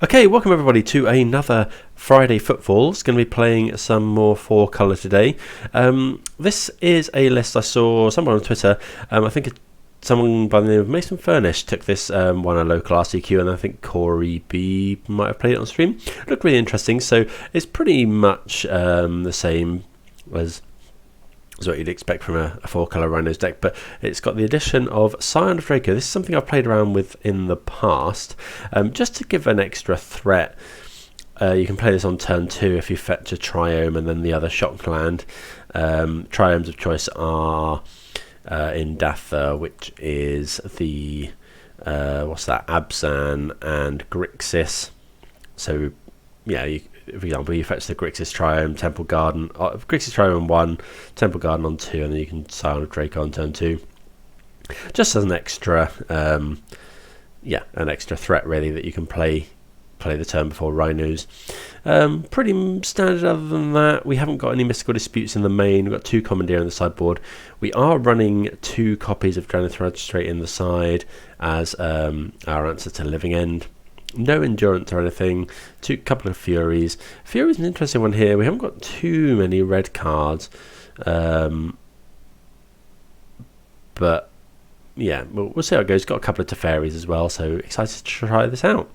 Okay, welcome everybody to another Friday Footfalls. Going to be playing some more 4-colour today. This is a list I saw someone on Twitter. I think someone by the name of Mason Furnish took this one a local RCQ, and I think Corey B might have played it on stream. Looked really interesting, so it's pretty much the same as what you'd expect from a 4-colour Rhinos deck, but it's got the addition of Scion of Draco. This is something I've played around with in the past, just to give an extra threat. You can play this on turn 2 if you fetch a Triome and then the other shock land. Triomes of choice are Indatha, which is the Abzan and Grixis. So yeah, for example, you fetch the Grixis Triome, Temple Garden, Grixis Triome on 1, Temple Garden on 2, and then you can Scion of Draco on turn 2. Just as an extra, an extra threat really that you can play the turn before Rhinos. Pretty standard other than that. We haven't got any mystical disputes in the main. We've got 2 Commandeer on the sideboard. We are running 2 copies of Drannith Magistrate in the side as our answer to Living End. No endurance or anything. Couple of Furies. Fury's an interesting one here. We haven't got too many red cards, but yeah, we'll see how it goes. Got a couple of Teferis as well, so excited to try this out.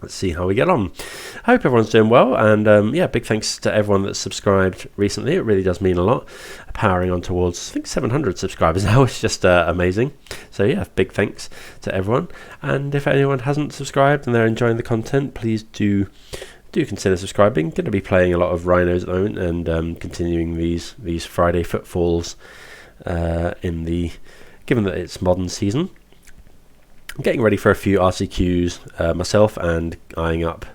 Let's see how we get on. I hope everyone's doing well, and big thanks to everyone that's subscribed recently. It really does mean a lot. Powering on towards, I think, 700 subscribers now. It's just amazing. So yeah, big thanks to everyone. And if anyone hasn't subscribed and they're enjoying the content, please do consider subscribing. Going to be playing a lot of Rhinos at the moment, and continuing these Friday Footfalls given that it's modern season. I'm getting ready for a few RCQs myself, and eyeing up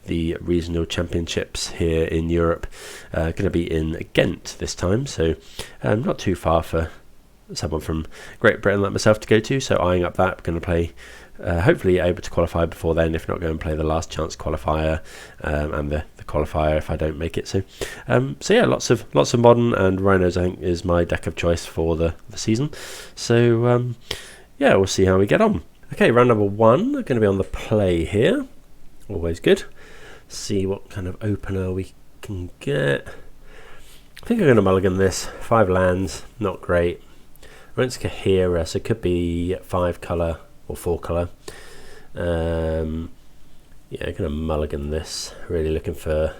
the regional championships here in Europe. Going to be in Ghent this time, so not too far for someone from Great Britain like myself to go to, so eyeing up that. Going to play, hopefully able to qualify before then. If not, go and play the last chance qualifier and the qualifier if I don't make it. So yeah, lots of modern, and Rhinos I think is my deck of choice for the season. So yeah, we'll see how we get on. Okay, round number 1, going to be on the play here. Always good. See what kind of opener we can get. I think I'm going to mulligan this. 5 lands, not great. Rents Kahira, so it could be 5-colour or 4-colour. I'm going to mulligan this. Really looking for...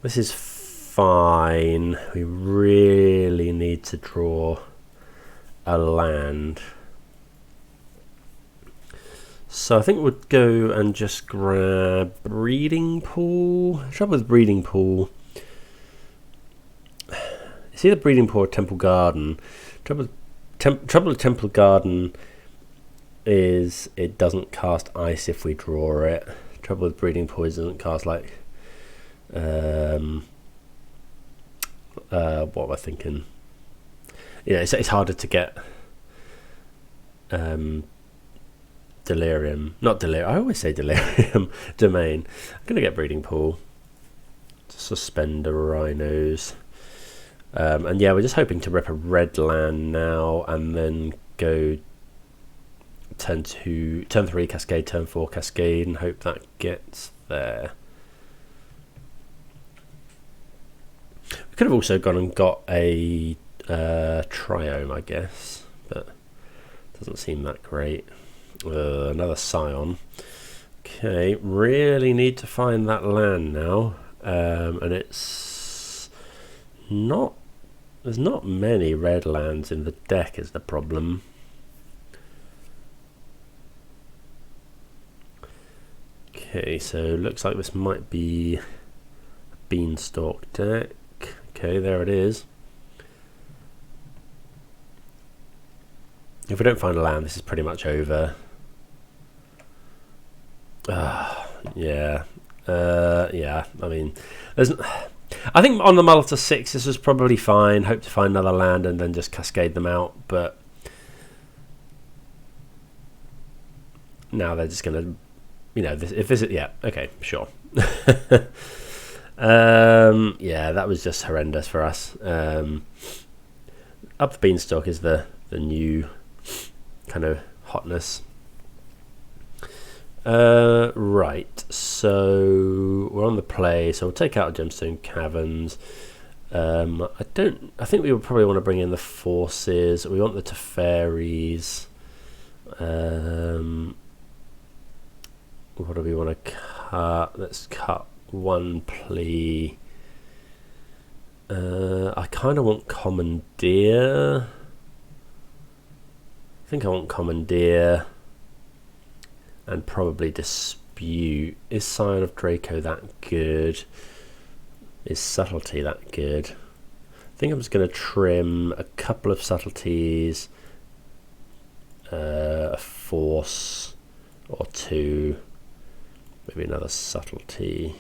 This is fine. We really need to draw a land. So I think we'll go and just grab Breeding Pool. The trouble with Breeding Pool, it's either Breeding Pool or Temple Garden. Trouble with Temple Garden is it doesn't cast ice if we draw it. Trouble with Breeding Pool is it doesn't cast like what am I thinking? Yeah, it's harder to get Delirium, not Delirium, I always say Delirium, Domain. I'm going to get Breeding Pool to suspend the Rhinos. And yeah, we're just hoping to rip a red land now and then go turn 3 Cascade, turn 4 Cascade, and hope that gets there. We could have also gone and got a Triome, I guess, but doesn't seem that great. Another Scion. Okay, really need to find that land now, and it's not. There's not many red lands in the deck is the problem. Okay, so looks like this might be a Beanstalk deck. Okay, there it is. If we don't find a land, this is pretty much over. Yeah. I mean, I think on the mull to 6, this was probably fine. Hope to find another land and then just cascade them out. But now they're just gonna, yeah, okay, sure. Yeah, that was just horrendous for us. Up the Beanstalk is the new kind of hotness. Right, so we're on the play, so we'll take out Gemstone Caverns. I think we would probably want to bring in the forces. We want the Teferis. What do we want to cut? Let's cut one plea. I kind of want Commandeer. I think I want Commandeer. And probably Dispute. Is Scion of Draco that good? Is Subtlety that good? I think I'm just going to trim a couple of Subtleties, a Force or two, maybe another Subtlety.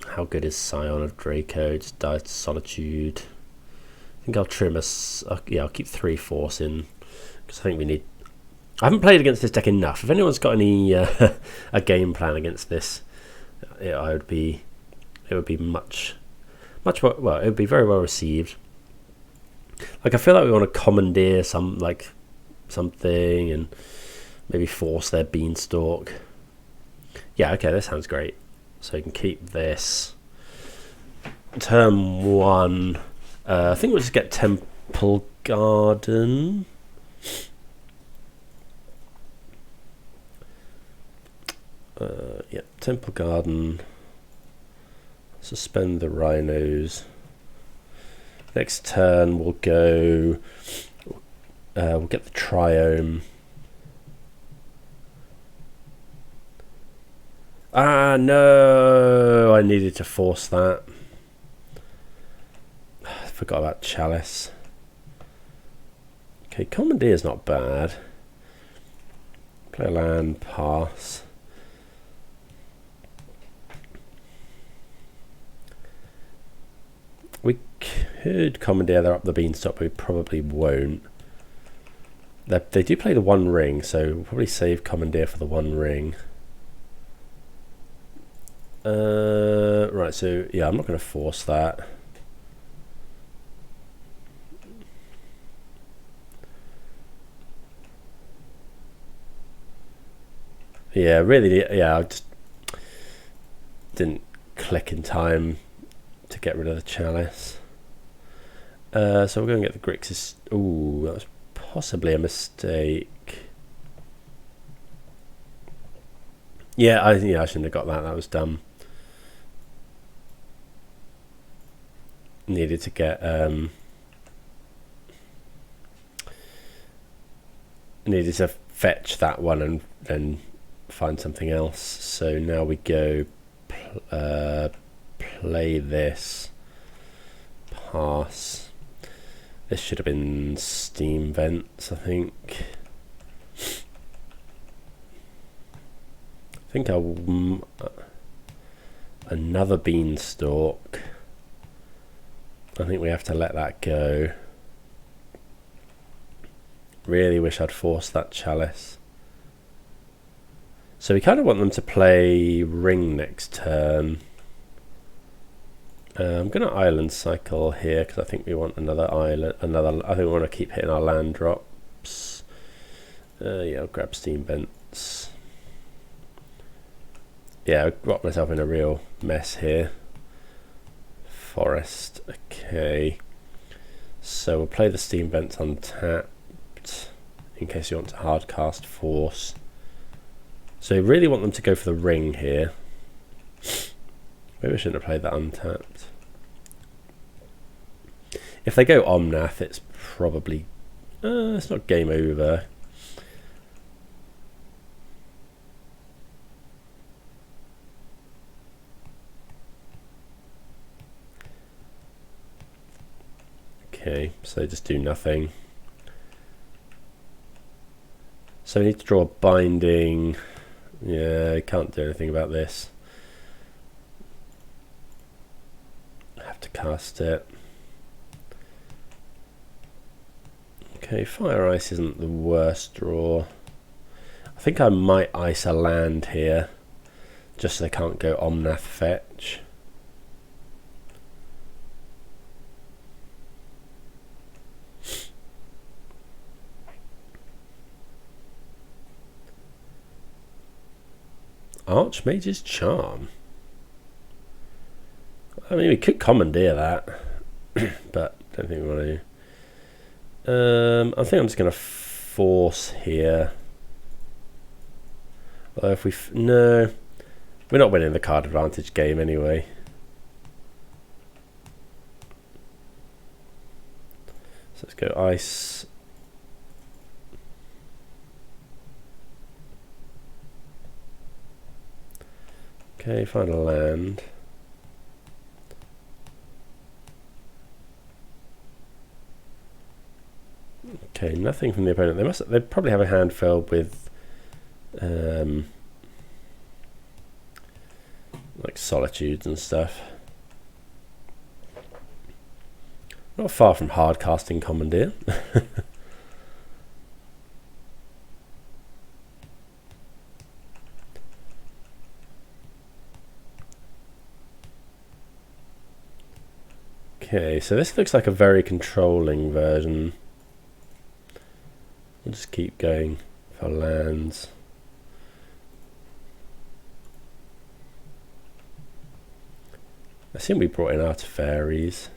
How good is Scion of Draco? Just die to Solitude. I think I'll trim I'll keep 3 Force in, because I think we need... I haven't played against this deck enough. If anyone's got any a game plan against this, it would be much more, well, it would be very well received. Like, I feel like we want to commandeer something and maybe force their beanstalk. Yeah, okay, that sounds great. So you can keep this. Turn 1. I think we'll just get Temple Garden. Yeah, Temple Garden. Suspend the Rhinos. Next turn we'll go. We'll get the Triome. Ah, no! I needed to force that. I forgot about Chalice. Okay, Commandeer is not bad. Play a land, pass. We could Commandeer there up the beanstalk, but we probably won't. They do play the One Ring, so we'll probably save Commandeer for the One Ring. Right, so yeah, I'm not going to force that. Yeah, really, yeah, I just didn't click in time to get rid of the Chalice. So we're going to get the Grixis. Ooh, that was possibly a mistake. Yeah, I shouldn't have got that. That was dumb. Needed to get needed to fetch that one and then find something else. So now we go play this, pass. This should have been Steam Vents, I think. I think I'll another Beanstalk. I think we have to let that go. Really wish I'd forced that Chalice. So we kind of want them to play Ring next turn. I'm going to Island Cycle here because I think we want another island. I think we want to keep hitting our land drops. Yeah, I'll grab Steam Vents. Yeah, I've got myself in a real mess here. Forest, okay. So we'll play the Steam Vents untapped in case you want to hardcast Force. So you really want them to go for the Ring here. Maybe I shouldn't have played that untapped. If they go Omnath, it's probably... it's not game over. Okay, so just do nothing. So we need to draw a Binding. Yeah, I can't do anything about this. I have to cast it. Okay, Fire Ice isn't the worst draw. I think I might ice a land here, just so they can't go Omnath fetch. Archmage's Charm. I mean, we could commandeer that, but don't think we want to. I think I'm just going to force here. Although if we... no, we're not winning the card advantage game anyway. So let's go ice. Okay, find a land. Okay, nothing from the opponent. They probably have a hand filled with like solitudes and stuff. Not far from hard casting Commandeer. Okay, so this looks like a very controlling version. We'll just keep going for lands. I think we brought in our Teferis.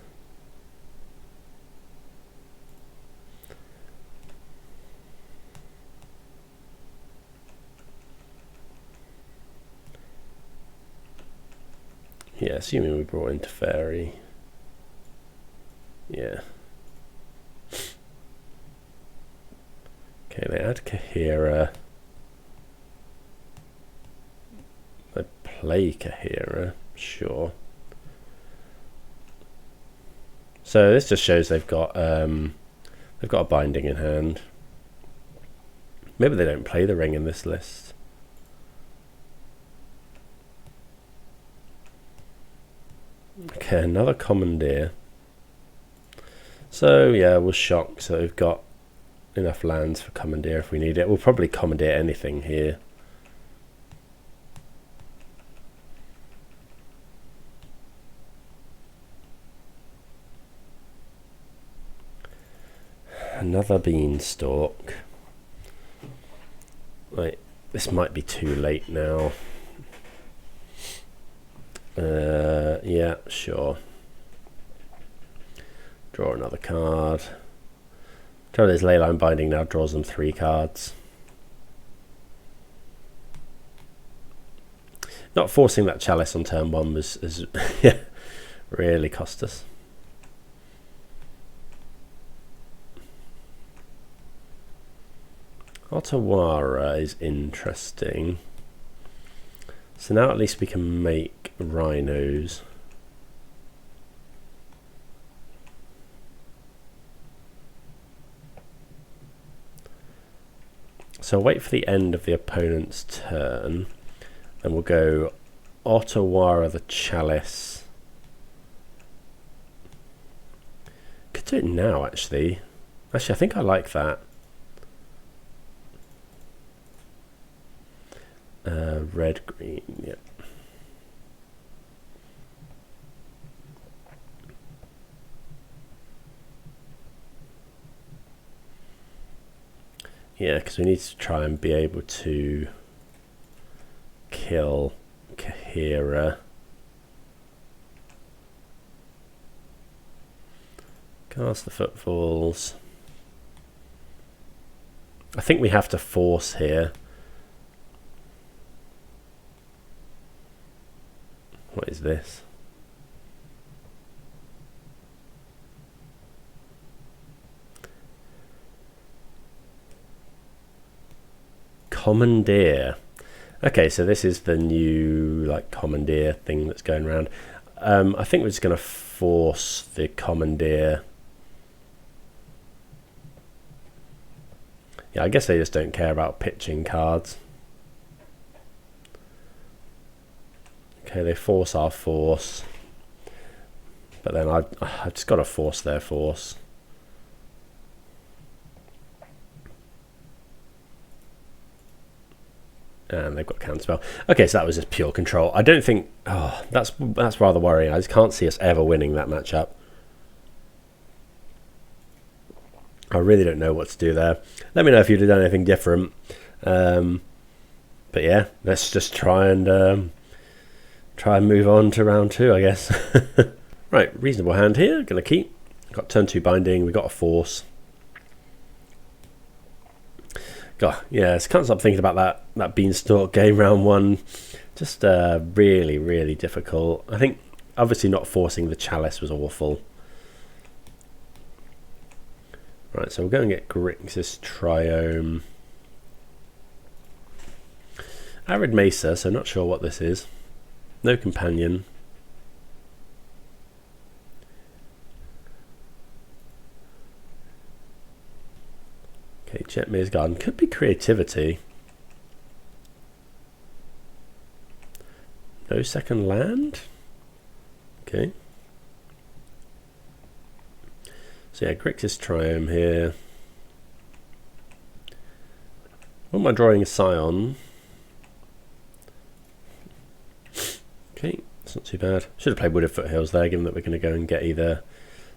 Yeah, assuming we brought in Teferi. Yeah. Okay, they add Kahira. They play Kahira, sure. So this just shows they've got a binding in hand. Maybe they don't play the ring in this list. Okay, another Commandeer. So yeah, we'll shock. So we've got enough lands for Commandeer if we need it. We'll probably Commandeer anything here. Another Beanstalk. Right, this might be too late now. Yeah, sure. Draw another card. Trouble is, Leyline Binding now draws them 3 cards. Not forcing that Chalice on turn 1 was yeah, really cost us. Otawara is interesting. So now at least we can make Rhinos. So wait for the end of the opponent's turn, and we'll go Otawara the Chalice. Could do it now, actually. Actually, I think I like that. Red, green, yeah. Yeah, because we need to try and be able to kill Kahira. Cast the Footfalls. I think we have to force here. What is this? Commandeer. Okay, so this is the new like Commandeer thing that's going around. I think we're just going to force the Commandeer. Yeah, I guess they just don't care about pitching cards. Okay, they force our force, but then I've just got to force their force. And they've got counterspell. Okay, so that was just pure control. I don't think... oh, that's rather worrying. I just can't see us ever winning that matchup. I really don't know what to do there. Let me know if you'd have done anything different. But But yeah, let's just try and move on to round 2, I guess. Right, reasonable hand here. Going to keep. Got turn 2 binding. We got a force. God, yeah, I can't stop thinking about that beanstalk game round 1. Just really, really difficult. I think obviously not forcing the chalice was awful. Right, so we'll go and get Grixis Triome. Arid Mesa, so not sure what this is. No companion. Okay, Jetmir's Garden. Could be creativity. No second land? Okay. So yeah, Grixis Triome here. What am I drawing? A Scion. Okay, that's not too bad. Should have played Wooded Foothills there, given that we're going to go and get either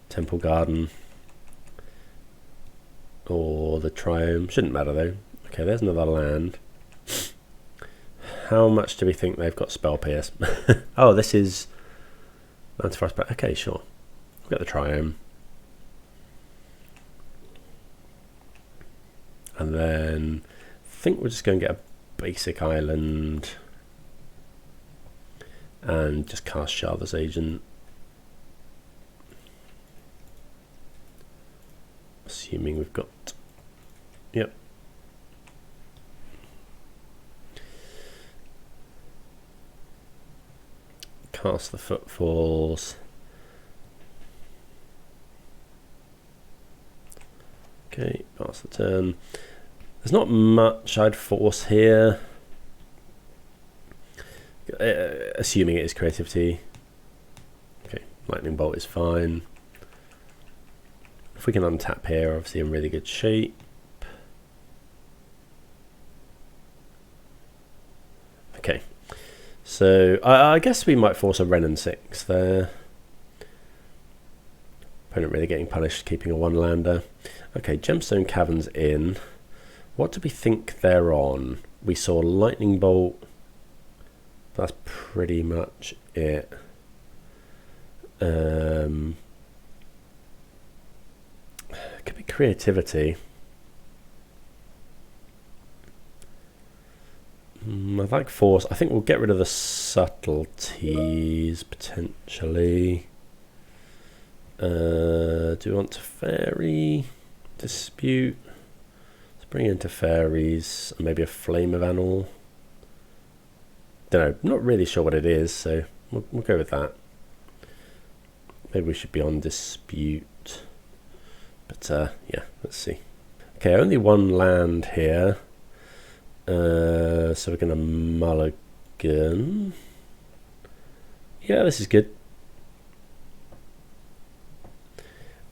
Temple Garden or the Triome. Shouldn't matter though. Okay, there's another land. How much do we think they've got Spell Pierce? Oh, this is Antiforest. Okay, sure. We've got the Triome. And then I think we're just going to get a basic island and just cast Shardless Agent. Assuming we've got... Yep. Cast the Footfalls. Okay, pass the turn. There's not much I'd force here. Assuming it is creativity. Okay, Lightning Bolt is fine. If we can untap here, obviously in really good shape. Okay, so I guess we might force a Renin 6 there. Opponent really getting punished, keeping a 1-lander. Okay, Gemstone Caverns in. What do we think they're on? We saw Lightning Bolt. That's pretty much it. Could be creativity. I'd like force. I think we'll get rid of the subtleties potentially. Do we want Teferi? Dispute. Let's bring in Teferis and maybe a Flame of Anor. Don't know. Not really sure what it is, so we'll go with that. Maybe we should be on Dispute. But yeah, let's see. Okay, only 1 land here. So we're going to mulligan. Yeah, this is good.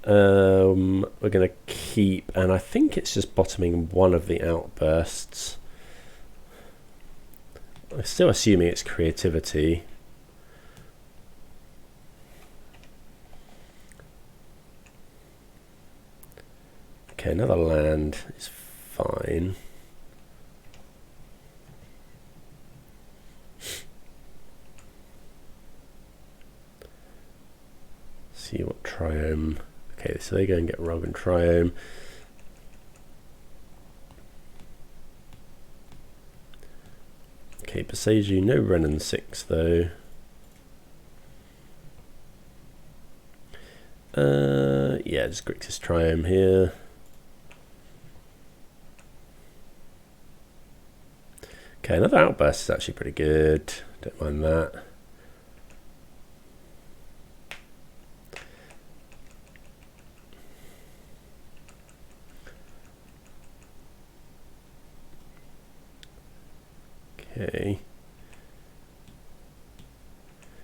We're going to keep, and I think it's just bottoming one of the outbursts. I'm still assuming it's creativity. Okay, another land is fine. See what Triome. Okay, so they go and get Rogue and Triome. Okay, Boseiju, no Renin 6 though. Yeah, just Grixis Triome here. Okay, another outburst is actually pretty good. Don't mind that. Okay.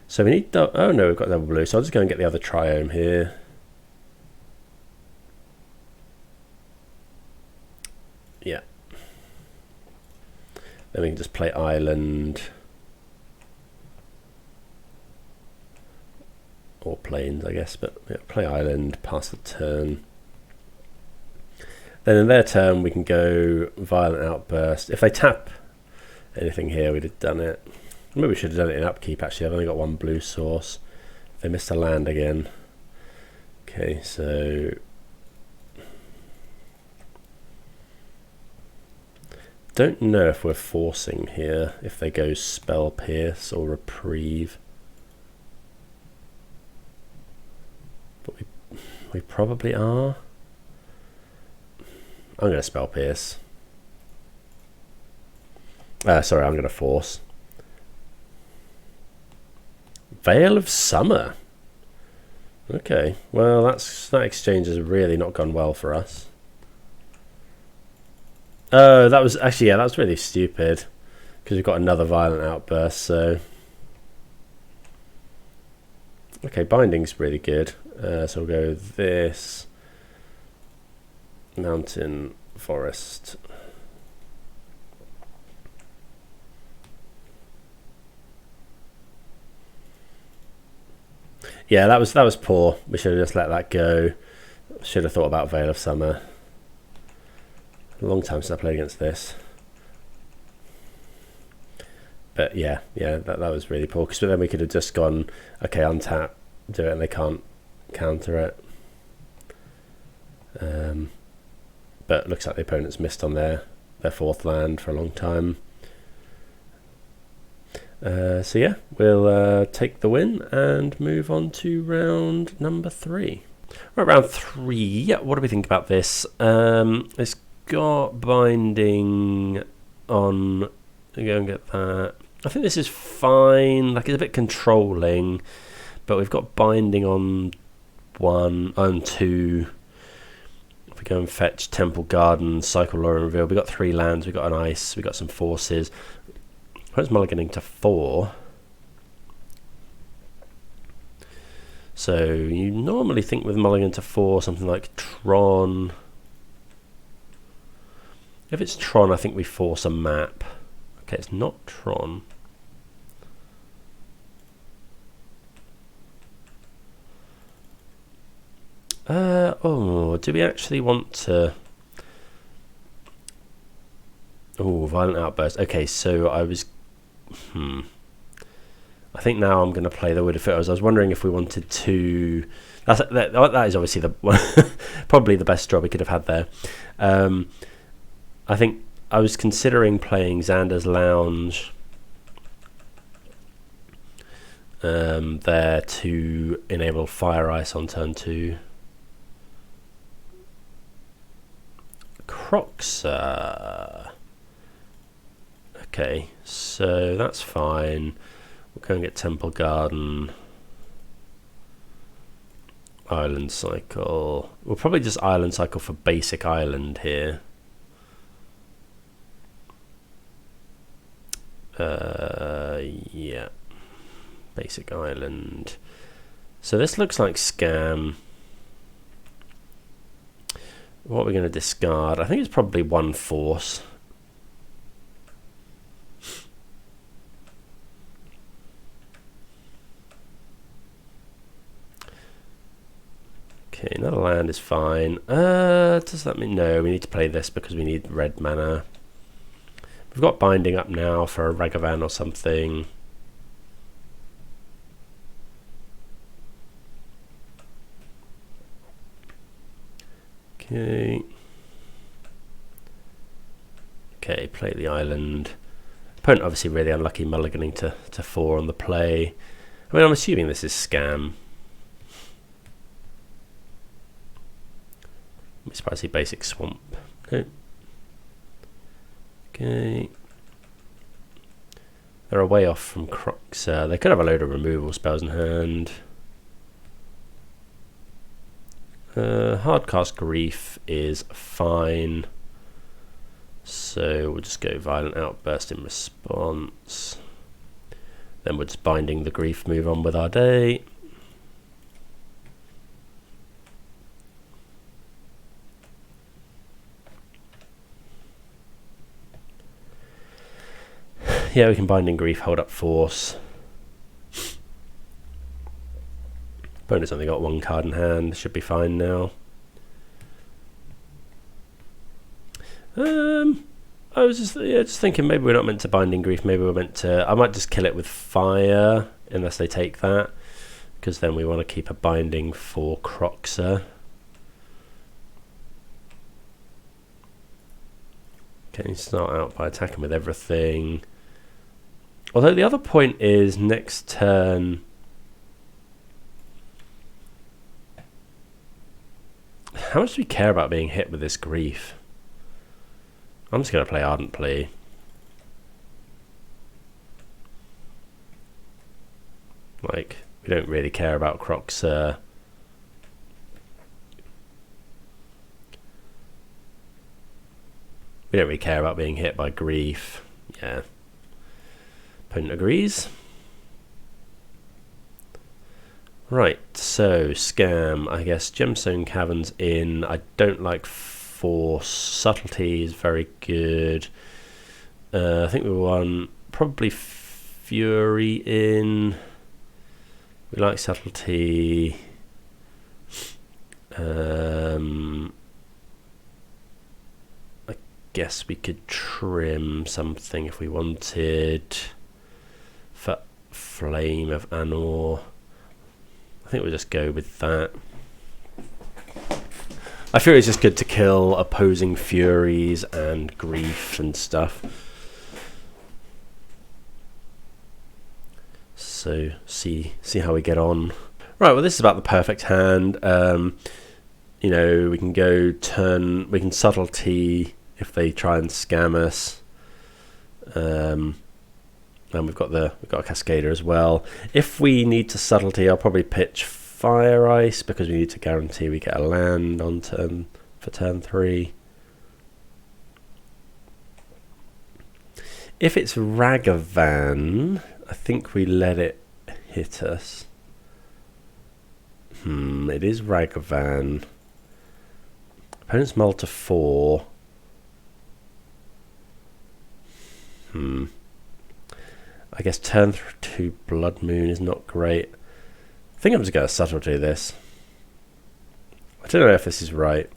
So we need... Oh no, we've got double blue. So I'll just go and get the other Triome here. Yeah. Then we can just play Island. Or Plains, I guess. But yeah, play Island, pass the turn. Then in their turn we can go Violent Outburst. If they tap anything here, we'd have done it. Maybe we should have done it in upkeep, actually. I've only got one blue source. They missed a land again. Okay, so... don't know if we're forcing here, if they go Spell Pierce or Reprieve. But we probably are. I'm going to Spell Pierce. Sorry, I'm going to Force. Veil of Summer. Okay, well that exchange has really not gone well for us. Oh, that was actually, yeah, that was really stupid because we've got another Violent Outburst. So okay, Binding's really good. So we'll go this Mountain Forest. Yeah, that was poor. We should have just let that go. Should have thought about Veil of Summer. A long time since I played against this. But yeah, that was really poor. Because then we could have just gone, okay, untap, do it, and they can't counter it. But looks like the opponent's missed on their fourth land for a long time. So yeah, we'll take the win and move on to round number 3. Right, round 3. Yeah, what do we think about this? It's got Binding on. Go and get that. I think this is fine. Like, it's a bit controlling, but we've got Binding on 1 and 2. If we go and fetch Temple Garden, Cycle Law and Reveal, we've got 3 lands. We've got an ice. We've got some forces. Where's mulliganing to 4? So you normally think with mulligan to 4 something like Tron. If it's Tron, I think we force a map. Okay, it's not Tron. Oh, do we actually want to... oh, Violent Outburst. Okay, so I was... I think now I'm going to play the Wooded Foothills. I was wondering if we wanted to... That is obviously the probably the best draw we could have had there. I think I was considering playing Xander's Lounge there to enable Fire Ice on turn 2. Croxa. Okay, so that's fine. We'll go and get Temple Garden. Island Cycle. We'll probably just Island Cycle for basic island here. Yeah. Basic island. So this looks like Scam. What are we going to discard? I think it's probably 1 force. Okay, another land is fine. Does that mean no? We need to play this because we need red mana. We've got Binding up now for a Ragavan or something. Okay. Okay, play the island. Opponent obviously really unlucky, mulliganing to 4 on the play. I mean, I'm assuming this is Scam. Spicy basic swamp. Okay. Okay. They're a way off from Croxa. They could have a load of removal spells in hand. Hardcast Grief is fine. So we'll just go Violent Outburst in response. Then we're just Binding the Grief, move on with our day. Yeah, we can Binding Grief, hold up Force. Opponent's only got 1 card in hand, should be fine now. I was just thinking maybe we're not meant to Binding Grief. Maybe we're meant to. I might just kill it with fire unless they take that, because then we want to keep a binding for Croxer. Okay, start out by attacking with everything. Although the other point is next turn. How much do we care about being hit with this grief? I'm just going to play Ardent Plea. Like, we don't really care about Croxer. We don't really care about being hit by grief. Yeah. Opponent agrees. Right, so Scam, I guess Gemstone Caverns in. I don't like Force. Subtlety is very good. I think we won probably Fury in. We like Subtlety. I guess we could trim something if we wanted for Flame of Anor. I think we'll just go with that. I feel it's just good to kill opposing Furies and Grief and stuff. So see how we get on. Right, well this is about the perfect hand. You know, we can go turn, we can Subtlety if they try and scam us. And we've got a Cascader as well. If we need to Subtlety, I'll probably pitch Fire Ice because we need to guarantee we get a land on turn for turn 3. If it's Ragavan, I think we let it hit us. It is Ragavan. Opponent's mull to 4. I guess turn 2 Blood Moon is not great. I think I'm just going to Subtlety this. I don't know if this is right.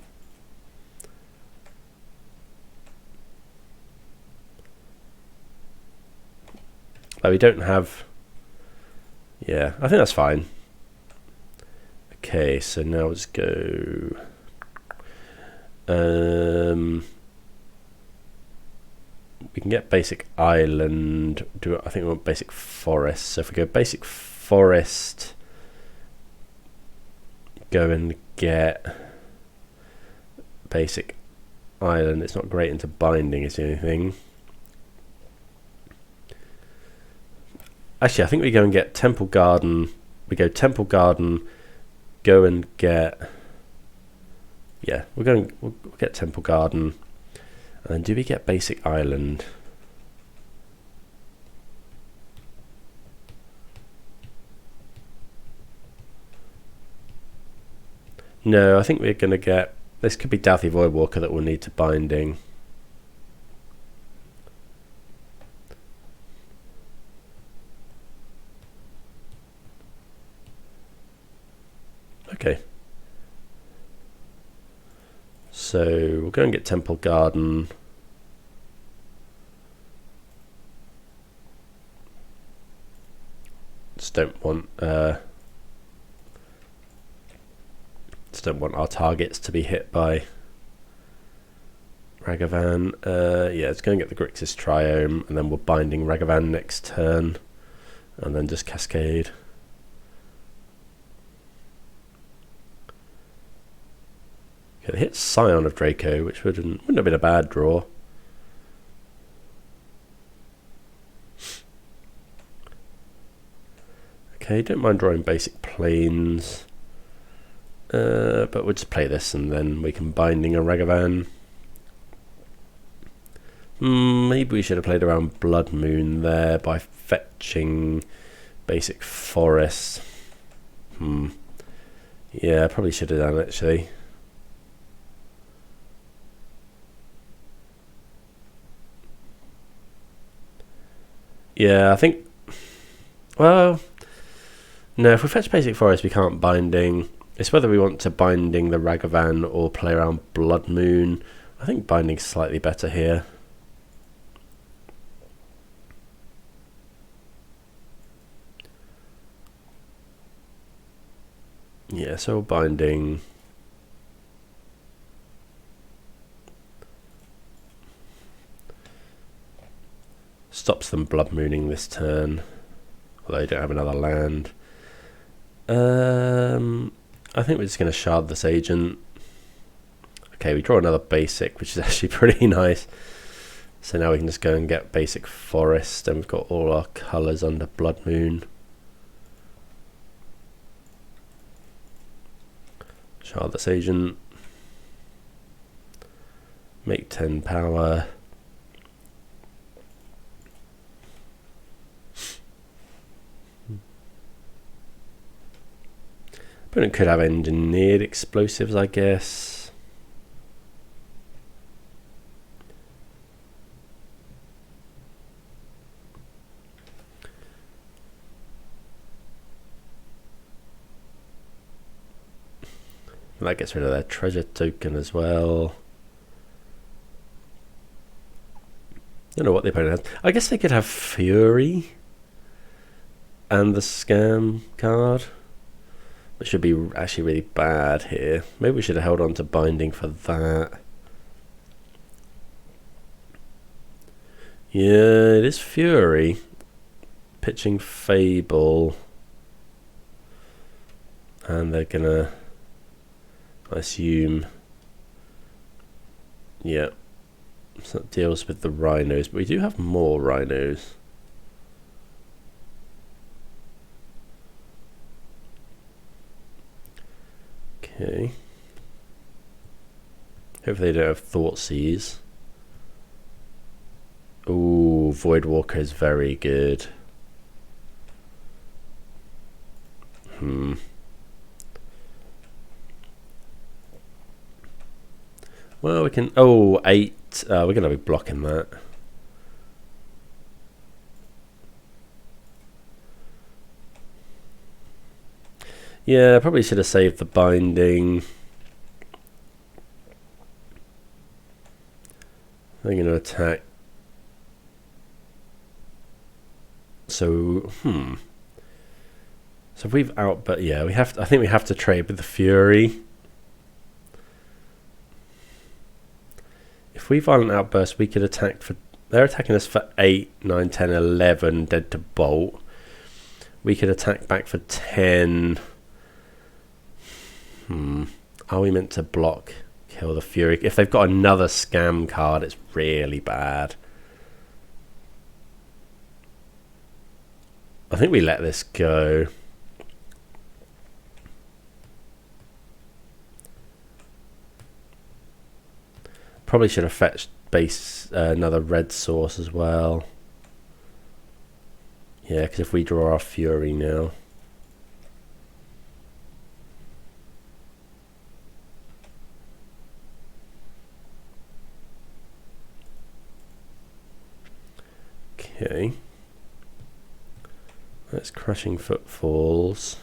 Like we don't have... Yeah, I think that's fine. Okay, so now let's go... we can get basic island. I think we want basic forest. So if we go basic forest, go and get basic island. It's not great into binding, is the only thing. Actually, I think we go and get Temple Garden. We go Temple Garden, go and get... Yeah, we'll get Temple Garden. And then do we get basic island? No, I think we're going to get... This could be Dauthi Voidwalker that we'll need to binding. Okay. So we'll go and get Temple Garden. Just don't want our targets to be hit by Ragavan. Yeah, it's going to get the Grixis Triome, and then we're binding Ragavan next turn, and then just Cascade. Okay, they hit Scion of Draco, which wouldn't have been a bad draw. Okay, don't mind drawing basic planes. But we'll just play this and then we can binding a Ragavan. Maybe we should have played around Blood Moon there by fetching basic forest. Yeah, I probably should have done actually. Yeah, I think... Well... No, if we fetch basic forest we can't binding. It's whether we want to binding the Ragavan or play around Blood Moon. I think binding's slightly better here. Yeah, so binding. Stops them blood mooning this turn. Although they don't have another land. I think we're just going to Shardless Agent. Okay, we draw another basic, which is actually pretty nice. So now we can just go and get basic forest, and we've got all our colours under Blood Moon. Shardless Agent. Make 10 power. Opponent could have engineered explosives, I guess. That gets rid of their treasure token as well. Don't know what the opponent has. I guess they could have Fury and the Scam card, which should be actually really bad here. Maybe we should have held on to Binding for that. Yeah, it is Fury. Pitching Fable. And they're gonna, I assume, yeah, so that deals with the Rhinos, but we do have more Rhinos. Okay. Hopefully they don't have Thoughtseize. Ooh, Voidwalker is very good. Well, we can... Oh, 8. We're going to be blocking that. Yeah, probably should have saved the Binding. They're going to attack. So, So if we've but yeah, we have to, I think we have to trade with the Fury. If we Violent Outburst, we could attack for... They're attacking us for 8, 9, 10, 11, dead to bolt. We could attack back for 10. Are we meant to block, kill the Fury? If they've got another Scam card, it's really bad. I think we let this go. Probably should have fetched base another red source as well. Yeah, because if we draw our Fury now. Okay. That's Crashing Footfalls.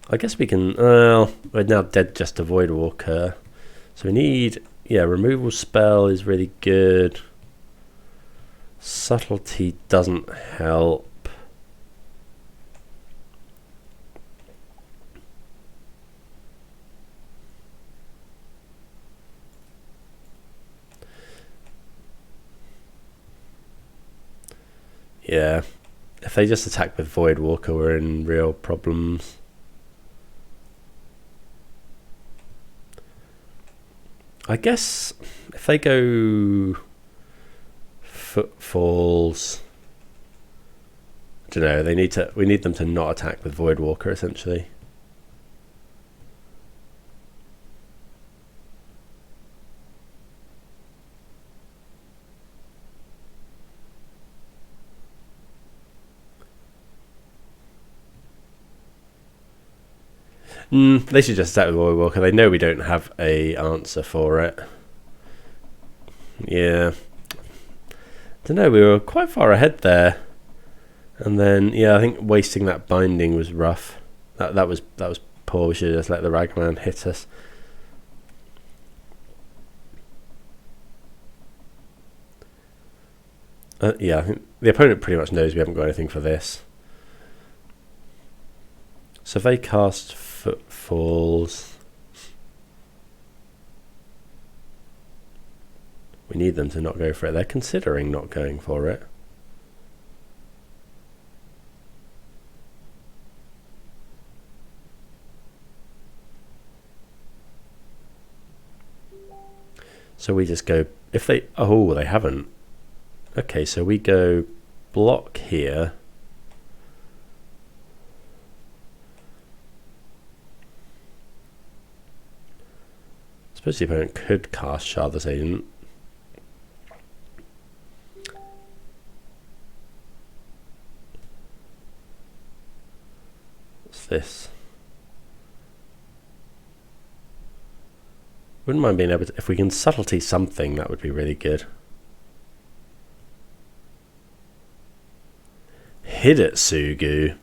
I guess we can... we're now dead just to Voidwalker. So we need... Yeah, removal spell is really good. Subtlety doesn't help. Yeah. If they just attack with Voidwalker, we're in real problems. I guess if they go Footfalls, I don't know. We need them to not attack with Voidwalker essentially. They should just attack with Voidwalker. They know we don't have a answer for it. Yeah. Don't know, we were quite far ahead there. And then, yeah, I think wasting that Binding was rough. That was poor. We should have just let the Ragman hit us. Yeah, I think the opponent pretty much knows we haven't got anything for this. So if they cast Footfalls, we need them to not go for it. They're considering not going for it. So we just go, if they, oh, they haven't. Okay, so we go block here. I suppose the opponent could cast Shardless Agent. What's this? Wouldn't mind being able to, if we can subtlety something, that would be really good. Hidetsugu.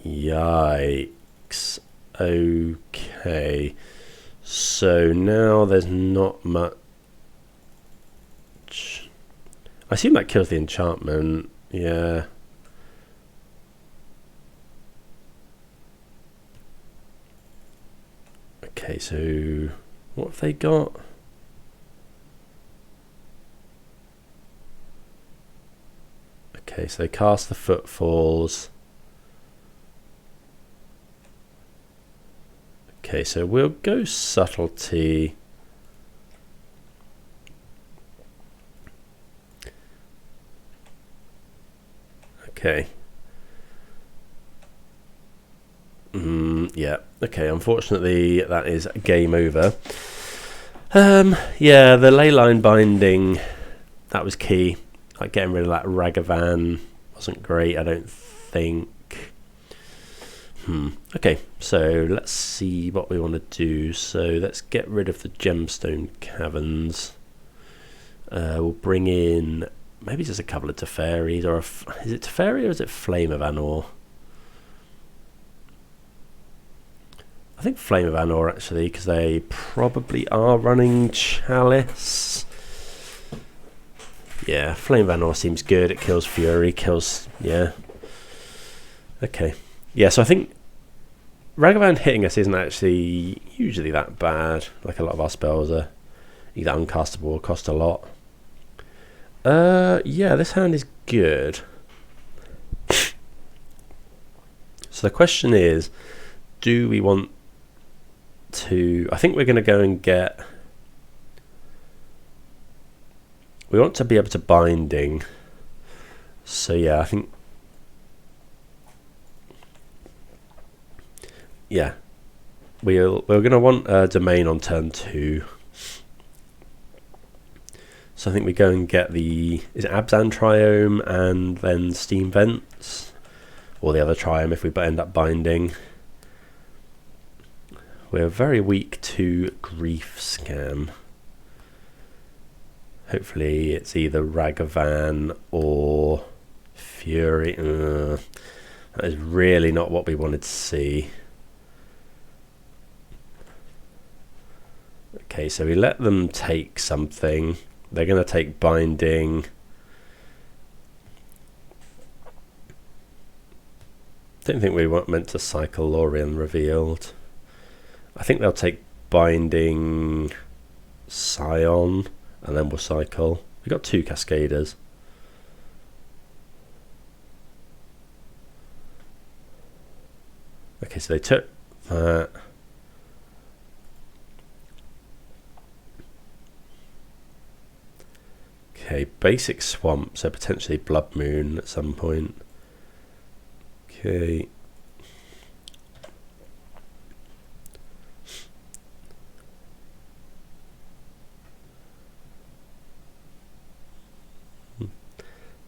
Yikes. Okay. So now there's not much. I assume that kills the enchantment. Yeah. Okay, so what have they got? Okay, so they cast the Footfalls. Okay, so we'll go Subtlety. Okay. Yeah. Okay, unfortunately that is game over. Yeah, the Leyline Binding, that was key. Like getting rid of that Ragavan wasn't great, I don't think. Okay, so let's see what we want to do. So let's get rid of the Gemstone Caverns. We'll bring in maybe just a couple of Teferis, or is it Teferi or is it Flame of Anor? I think Flame of Anor actually, because they probably are running Chalice. Yeah, Flame of Anor seems good. It kills Fury, kills, yeah. Okay. Yeah, so I think Ragavan hitting us isn't actually usually that bad. Like a lot of our spells are either uncastable or cost a lot. Yeah, this hand is good. So the question is, do we want to... I think we're going to go and get... We want to be able to binding. So yeah, I think... Yeah. We're going to want a domain on turn 2. So I think we go and get the... Is it Ardent Triome and then Steam Vents? Or the other Triome if we end up binding. We're very weak to Grief Scam. Hopefully it's either Ragavan or Fury. That is really not what we wanted to see. Okay, so we let them take something. They're going to take binding. Don't think we weren't meant to cycle Lorien Revealed. I think they'll take binding Scion and then we'll cycle. We've got 2 Cascaders. Okay, so they took that. Okay, basic swamp, so potentially Blood Moon at some point. Okay.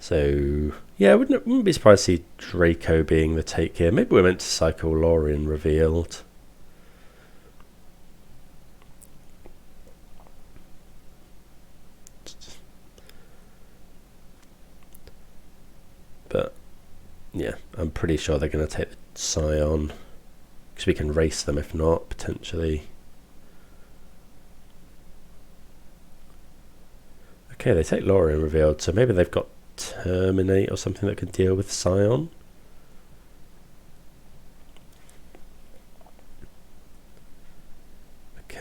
So yeah, I wouldn't be surprised to see Draco being the take here. Maybe we're meant to cycle Lorien Revealed. But yeah, I'm pretty sure they're going to take the Scion, because we can race them if not, potentially. Okay, they take Lorien Revealed, so maybe they've got Terminate or something that can deal with Scion.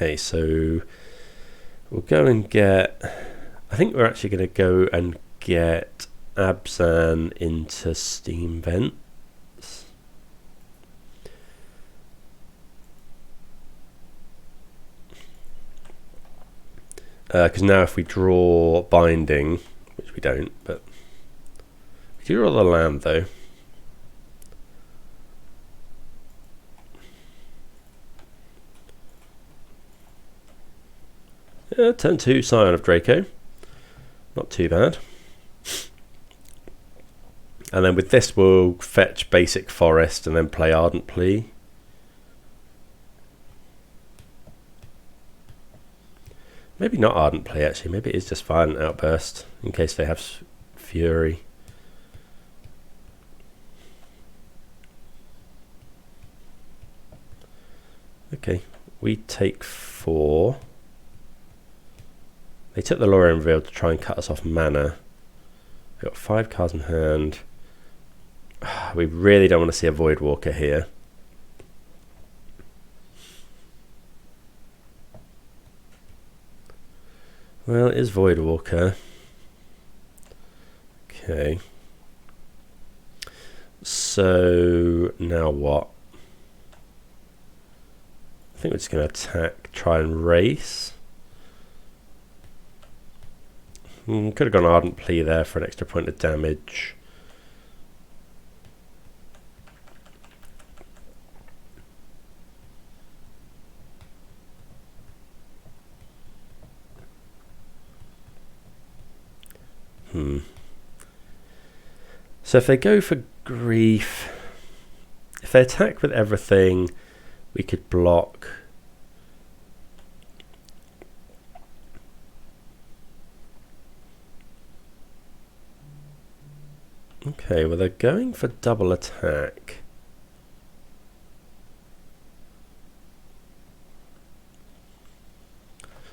Okay, so we'll go and get... I think we're actually going to go and get Abzan into Steam Vents. Because now if we draw Binding, which we don't, but we do draw the land though. Turn 2, Scion of Draco. Not too bad. And then with this we'll fetch basic forest and then play Ardent Plea. Maybe not Ardent Plea actually, maybe it is just Violent Outburst in case they have Fury. Okay, we take 4. They took the Lorien Reveal to try and cut us off mana. We've got 5 cards in hand. We really don't want to see a Voidwalker here. Well, it is Voidwalker. Okay. So, now what? I think we're just going to attack, try and race. Could have gone Ardent Plea there for an extra point of damage. So if they go for Grief, if they attack with everything, we could block. Okay, well they're going for double attack.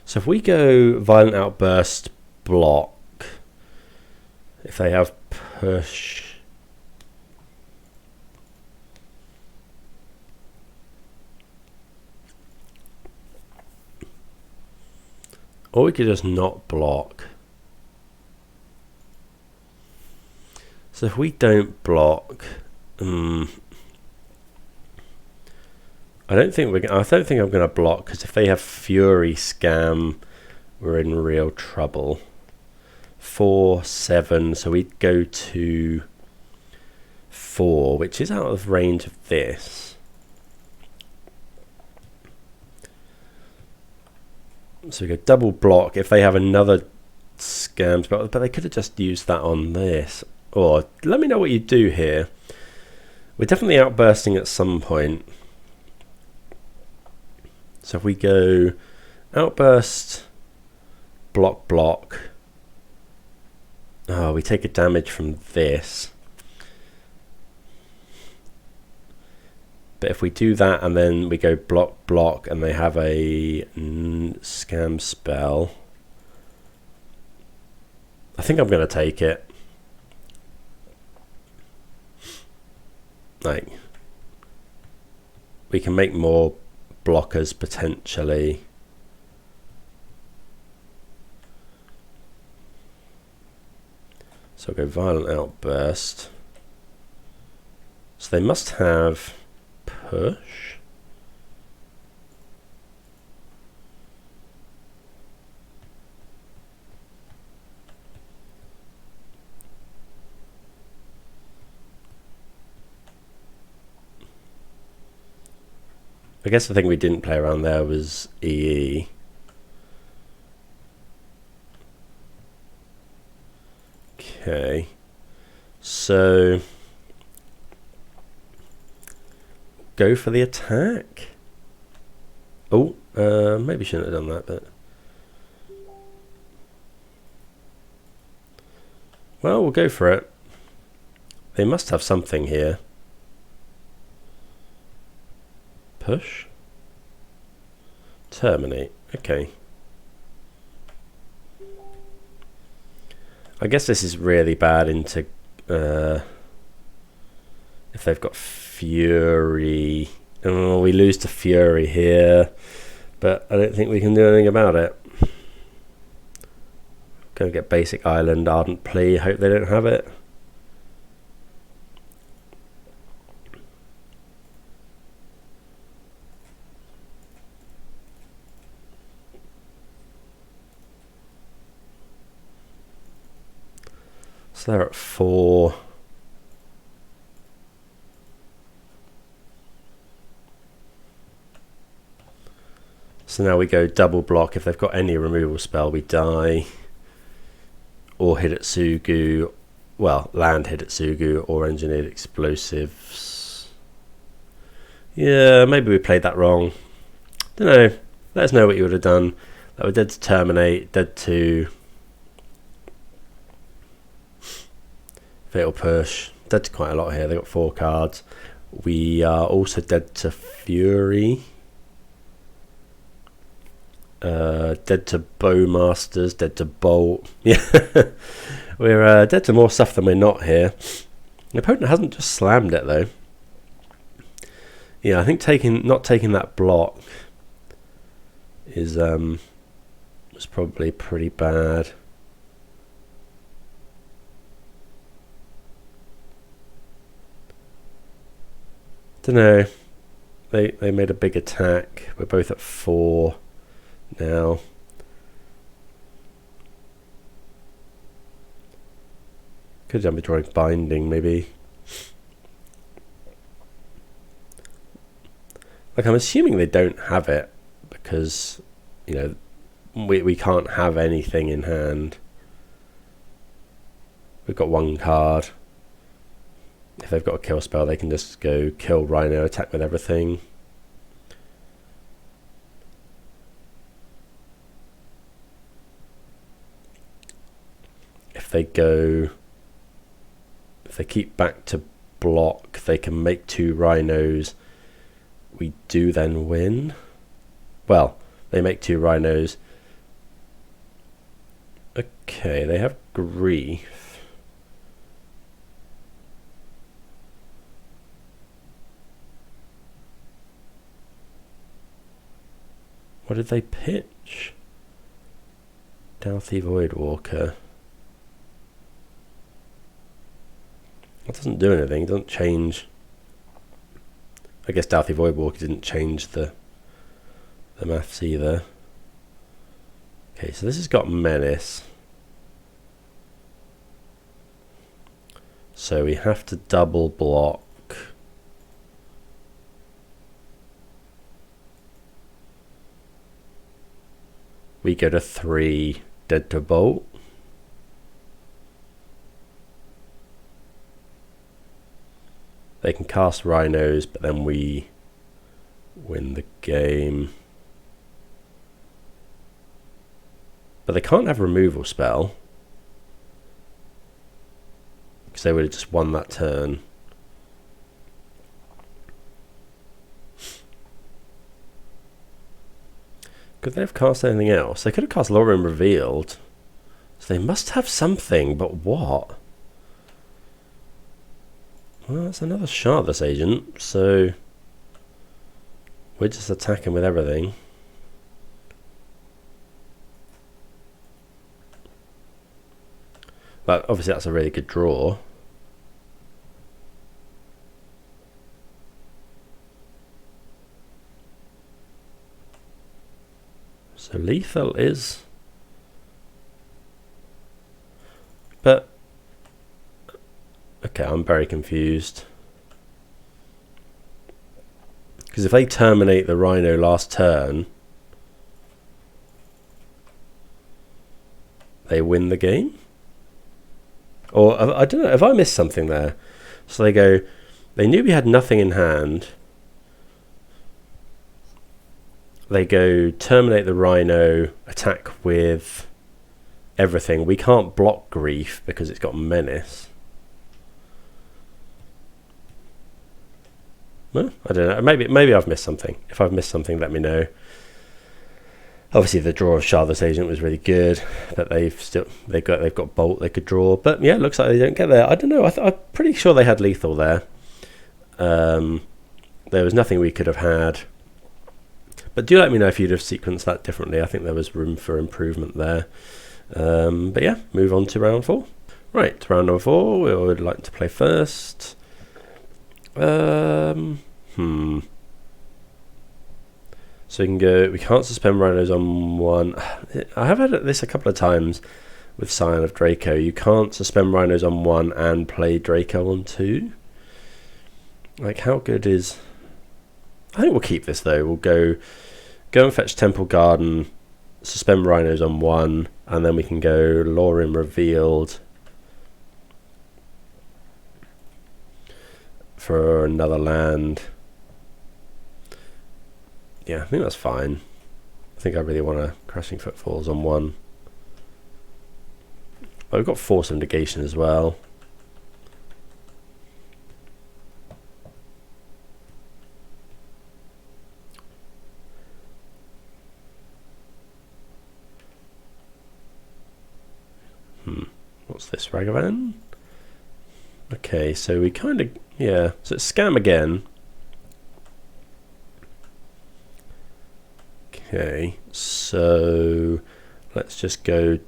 So if we go Violent Outburst, block, if they have push, or we could just not block. So if we don't block, I don't think I'm going to block, because if they have Fury Scam, we're in real trouble. 4, 7, so we'd go to 4, which is out of range of this. So we go double block. If they have another Scam spell, but they could have just used that on this. Or let me know what you do here. We're definitely outbursting at some point. So if we go outburst, block, block. Oh, we take a damage from this. But if we do that and then we go block, block, and they have a scam spell, I think I'm going to take it. Like, we can make more blockers potentially. So I'll go Violent Outburst. So they must have push. I guess the thing we didn't play around there was EE. Okay, so go for the attack. Oh, maybe shouldn't have done that, but well, we'll go for it. They must have something here. Push. Terminate. Okay. I guess this is really bad into if they've got Fury. Oh, we lose to Fury here. but I don't think we can do anything about it. Going to get basic island, Ardent Plea, hope they don't have it. So they're at 4. So now we go double block. If they've got any removal spell, we die. Or Hidetsugu, well, land Hidetsugu or engineered explosives. Yeah, maybe we played that wrong. Don't know. Let us know what you would have done. That were dead to terminate, dead to fatal push, dead to quite a lot here. They got 4 cards. We are also dead to fury. Dead to Bowmasters, dead to Bolt. Yeah, we're dead to more stuff than we're not here. The opponent hasn't just slammed it though. Yeah, I think not taking that block is was probably pretty bad. Don't know. They made a big attack. We're both at 4 now. Could have been drawing Binding maybe. Like, I'm assuming they don't have it because, you know, we can't have anything in hand. We've got 1 card. If they've got a kill spell, they can just go kill Rhino, attack with everything. If they keep back to block, they can make 2 Rhinos. We do then win. Well, they make 2 Rhinos. Okay, they have grief. What did they pitch? Douthie Voidwalker. That doesn't do anything, it doesn't change. I guess Douthie Voidwalker didn't change the maths either. Okay, so this has got Menace. So we have to double block. We go to 3, dead to Bolt. They can cast Rhinos, but then we win the game. But they can't have a removal spell, because they would have just won that turn. Could they have cast anything else? They could have cast Lauren Revealed. So they must have something, but what? Well, that's another Shardless Agent, so we're just attacking with everything. But obviously that's a really good draw. So lethal is... But... Okay, I'm very confused. Because if they terminate the Rhino last turn, they win the game? Or, I don't know, have I missed something there? So they go, they knew we had nothing in hand. They go terminate the Rhino, attack with everything. We can't block Grief because it's got Menace. Well, I don't know. Maybe I've missed something. If I've missed something, let me know. Obviously, the draw of Shardless Agent was really good, but they've got Bolt they could draw. But yeah, it looks like they don't get there. I don't know. I'm pretty sure they had lethal there. There was nothing we could have had. But do let me know if you'd have sequenced that differently. I think there was room for improvement there. But yeah, move on to round 4. Right, round number 4, we would like to play first. So we can go, we can't suspend Rhinos on 1. I have had this a couple of times with Scion of Draco. You can't suspend Rhinos on 1 and play Draco on 2. Like, how good is... I think we'll keep this though. We'll go and fetch Temple Garden, suspend Rhinos on 1, and then we can go Lorim Revealed for another land. Yeah, I think that's fine. I think I really want a Crashing Footfalls on 1. But we've got Force of Negation as well. What's this, Ragavan? Okay, so we kind of, yeah, so it's Scam again. Okay, so let's just go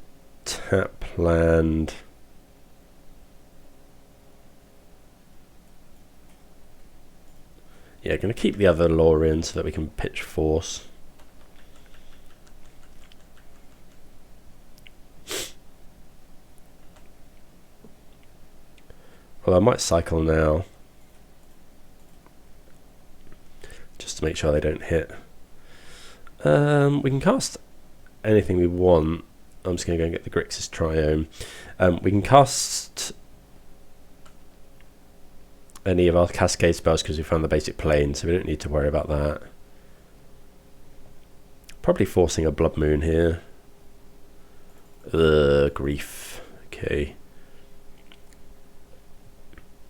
tap land. Yeah, going to keep the other lore in so that we can pitch Force. Well, I might cycle now, just to make sure they don't hit. We can cast anything we want. I'm just going to go and get the Grixis Triome. We can cast any of our Cascade spells because we found the basic plane, so we don't need to worry about that. Probably forcing a Blood Moon here. Grief. Okay.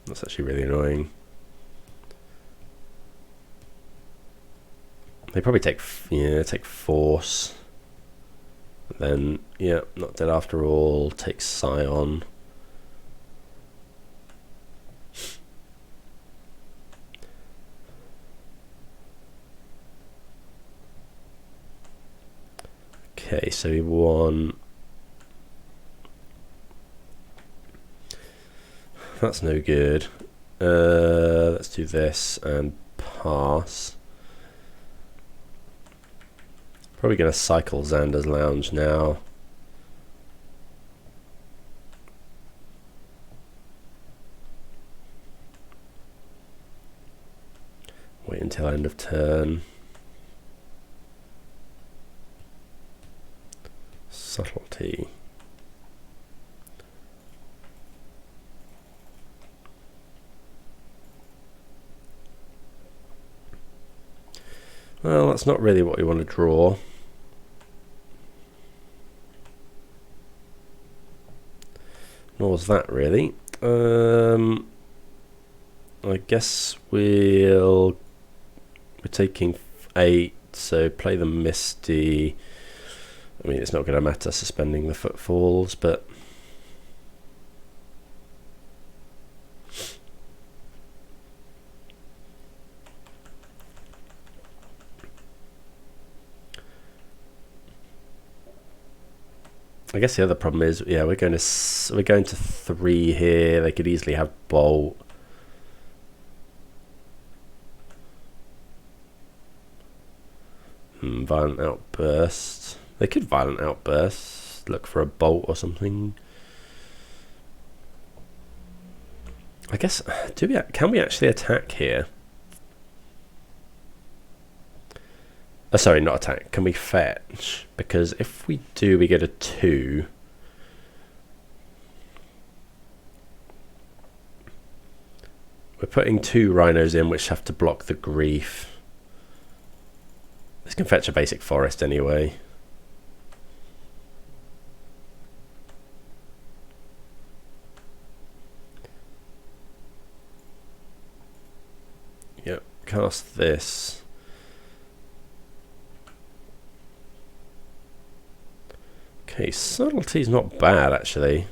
That's actually really annoying. They probably take Force. Then, yeah, not dead after all. Take Scion. Okay, so we won. That's no good. Let's do this and pass. Probably going to cycle Xander's Lounge now. Wait until end of turn. Subtlety. Well, that's not really what we want to draw. Nor was that really. I guess we're taking 8, so play the Misty. I mean, it's not going to matter suspending the Footfalls, but I guess the other problem is, yeah, we're going to 3 here. They could easily have Bolt. Violent Outburst. They could Violent Outburst. Look for a Bolt or something. I guess, can we actually attack here? Sorry, not attack. Can we fetch? Because if we do, we get a 2. We're putting 2 Rhinos in, which have to block the Grief. This can fetch a basic forest anyway. Yep, cast this. Okay, Subtlety's not bad actually.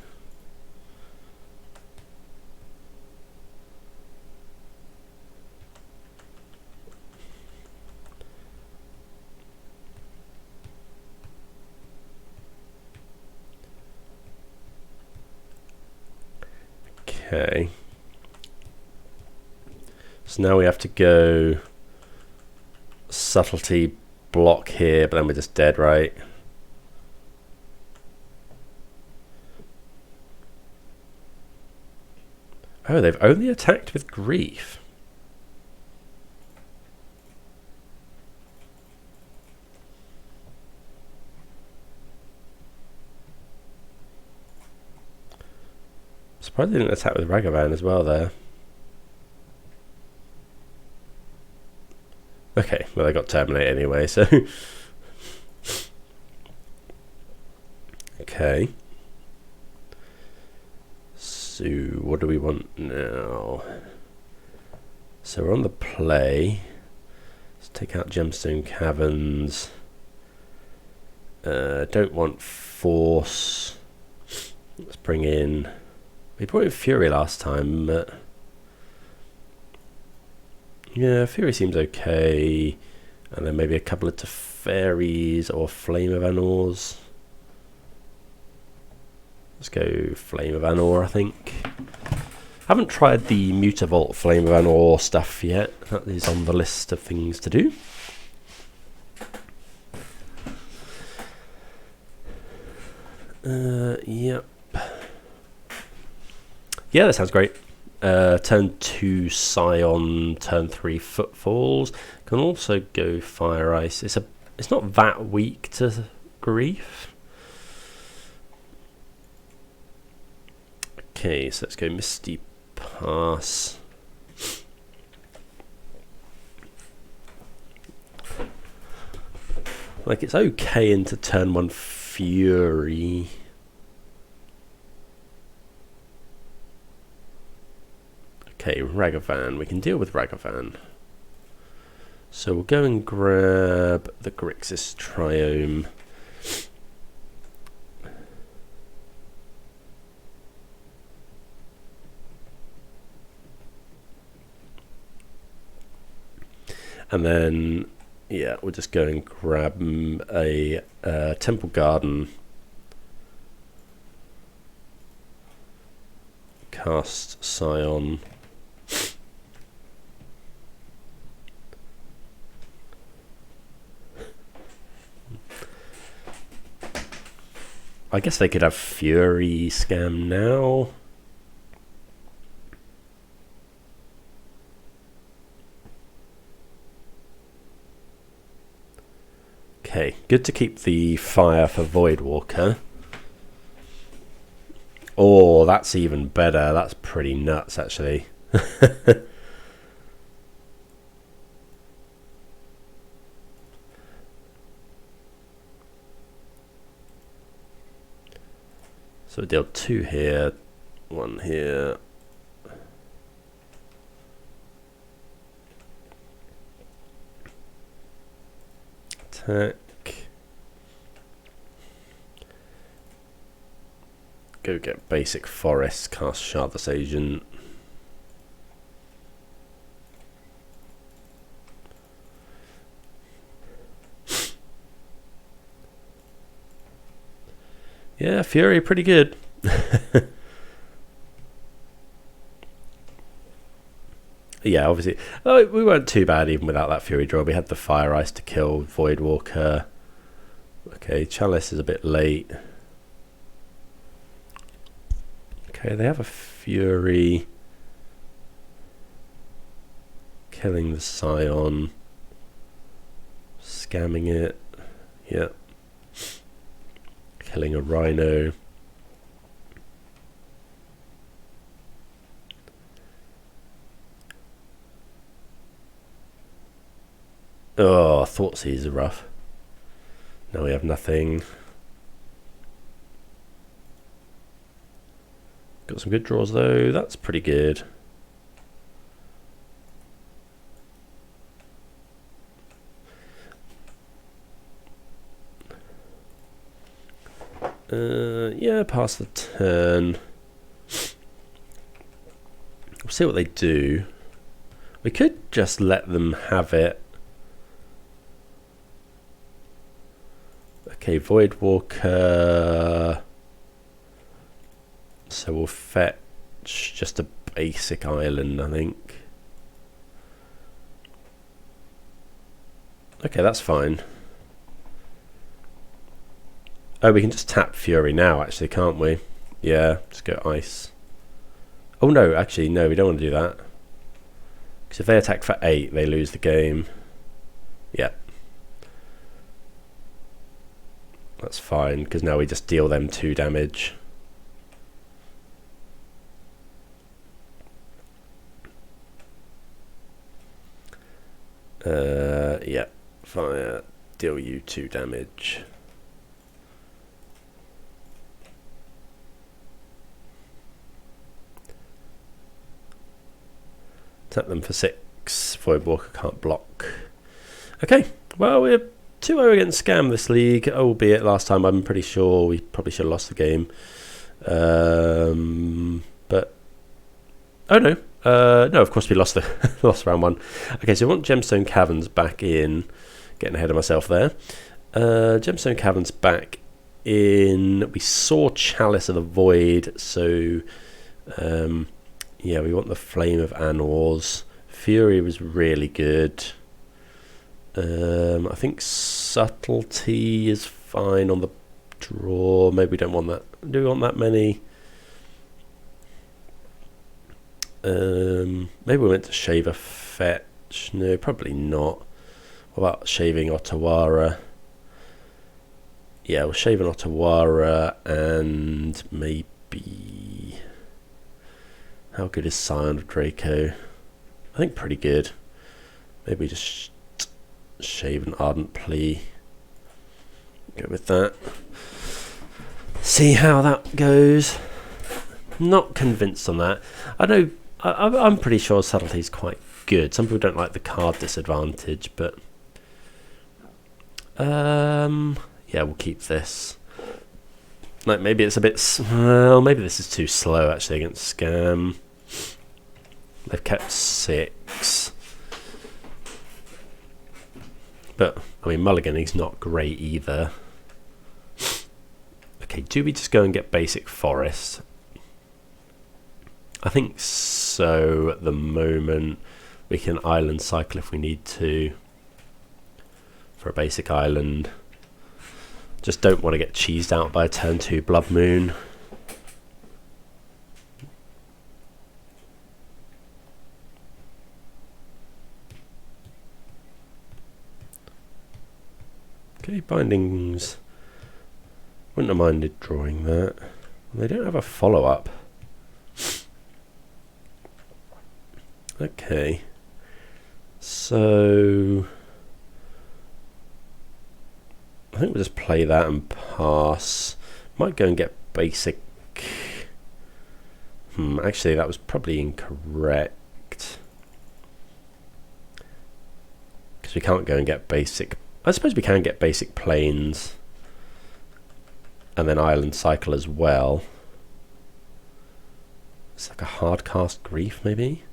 Okay. So now we have to go Subtlety, block here, but then we're just dead, right? Oh, they've only attacked with Grief. Surprised they didn't attack with Ragavan as well there. Okay, well they got terminated anyway, so... Okay. So, what do we want now? So we're on the play. Let's take out Gemstone Caverns. Don't want Force. Let's bring in... We brought in Fury last time, but... Yeah, Fury seems okay. And then maybe a couple of Teferis or Flame of Anors. Let's go Flame of Anor, I think. Haven't tried the Mutavault Flame of Anor stuff yet. That is on the list of things to do. Yep. Yeah, that sounds great. Turn 2 Scion, turn 3 Footfalls. Can also go Fire Ice. It's not that weak to Grief. Okay, so let's go Misty Pass. Like, it's okay into turn 1 Fury. Okay, Ragavan. We can deal with Ragavan. So we'll go and grab the Grixis Triome. And then, yeah, we'll just go and grab a Temple Garden. Cast Scion. I guess they could have Fury scam now. Okay, good to keep the fire for Voidwalker. Oh, that's even better. That's pretty nuts, actually. So deal 2 here, 1 here. Attack. Go get basic forest, cast Shardless Agent. Yeah, Fury pretty good. Yeah, obviously. Oh, we weren't too bad even without that Fury draw. We had the Fire Ice to kill Voidwalker. Okay, Chalice is a bit late. Okay, they have a Fury. Killing the Scion. Scamming it. Yep. Killing a Rhino. Oh, Thoughtseize are rough. Now we have nothing. Got some good draws though. That's pretty good. Yeah, pass the turn. We'll see what they do. We could just let them have it. Okay, Voidwalker. So we'll fetch much just a basic island, I think. Okay, that's fine. Oh, we can just tap Fury now, actually, can't we? Yeah, just go ice. Oh no, actually, no, we don't want to do that. Because if they attack for 8, they lose the game. Yeah. That's fine, because now we just deal them 2 damage. Yeah. Fire. Deal you 2 damage. Tap them for 6. Voidwalker can't block. Okay, well, we're 2-0 against Scam this league, albeit last time I'm pretty sure we probably should have lost the game. But oh no, no, of course we lost lost round 1. Okay, so we want Gemstone Caverns back in. Getting ahead of myself there. Gemstone Caverns back in. We saw Chalice of the Void, so yeah, we want the Flame of Anors. Fury was really good. I think Subtlety is fine on the draw. Maybe we don't want that. Do we want that many? Maybe we went to shave a fetch. No, probably not. What about shaving Otawara? Yeah, we'll shave an Otawara and maybe... How good is Scion of Draco? I think pretty good. Maybe just shave an Ardent Plea. Go with that. See how that goes. Not convinced on that. I know. I'm pretty sure Subtlety is quite good. Some people don't like the card disadvantage, but yeah, we'll keep this. Like maybe it's a bit. Well, maybe this is too slow actually against Scam. They've kept 6. But, I mean, Mulliganing's not great either. Okay, do we just go and get basic forest? I think so at the moment. We can island cycle if we need to. For a basic island. Just don't want to get cheesed out by a turn 2 Blood Moon. Okay, bindings. Wouldn't have minded drawing that. They don't have a follow-up. Okay. So I think we'll just play that and pass. Might go and get basic. Actually, that was probably incorrect. Because we can't go and get basic. I suppose we can get basic planes and then island cycle as well. It's like a hard cast grief maybe.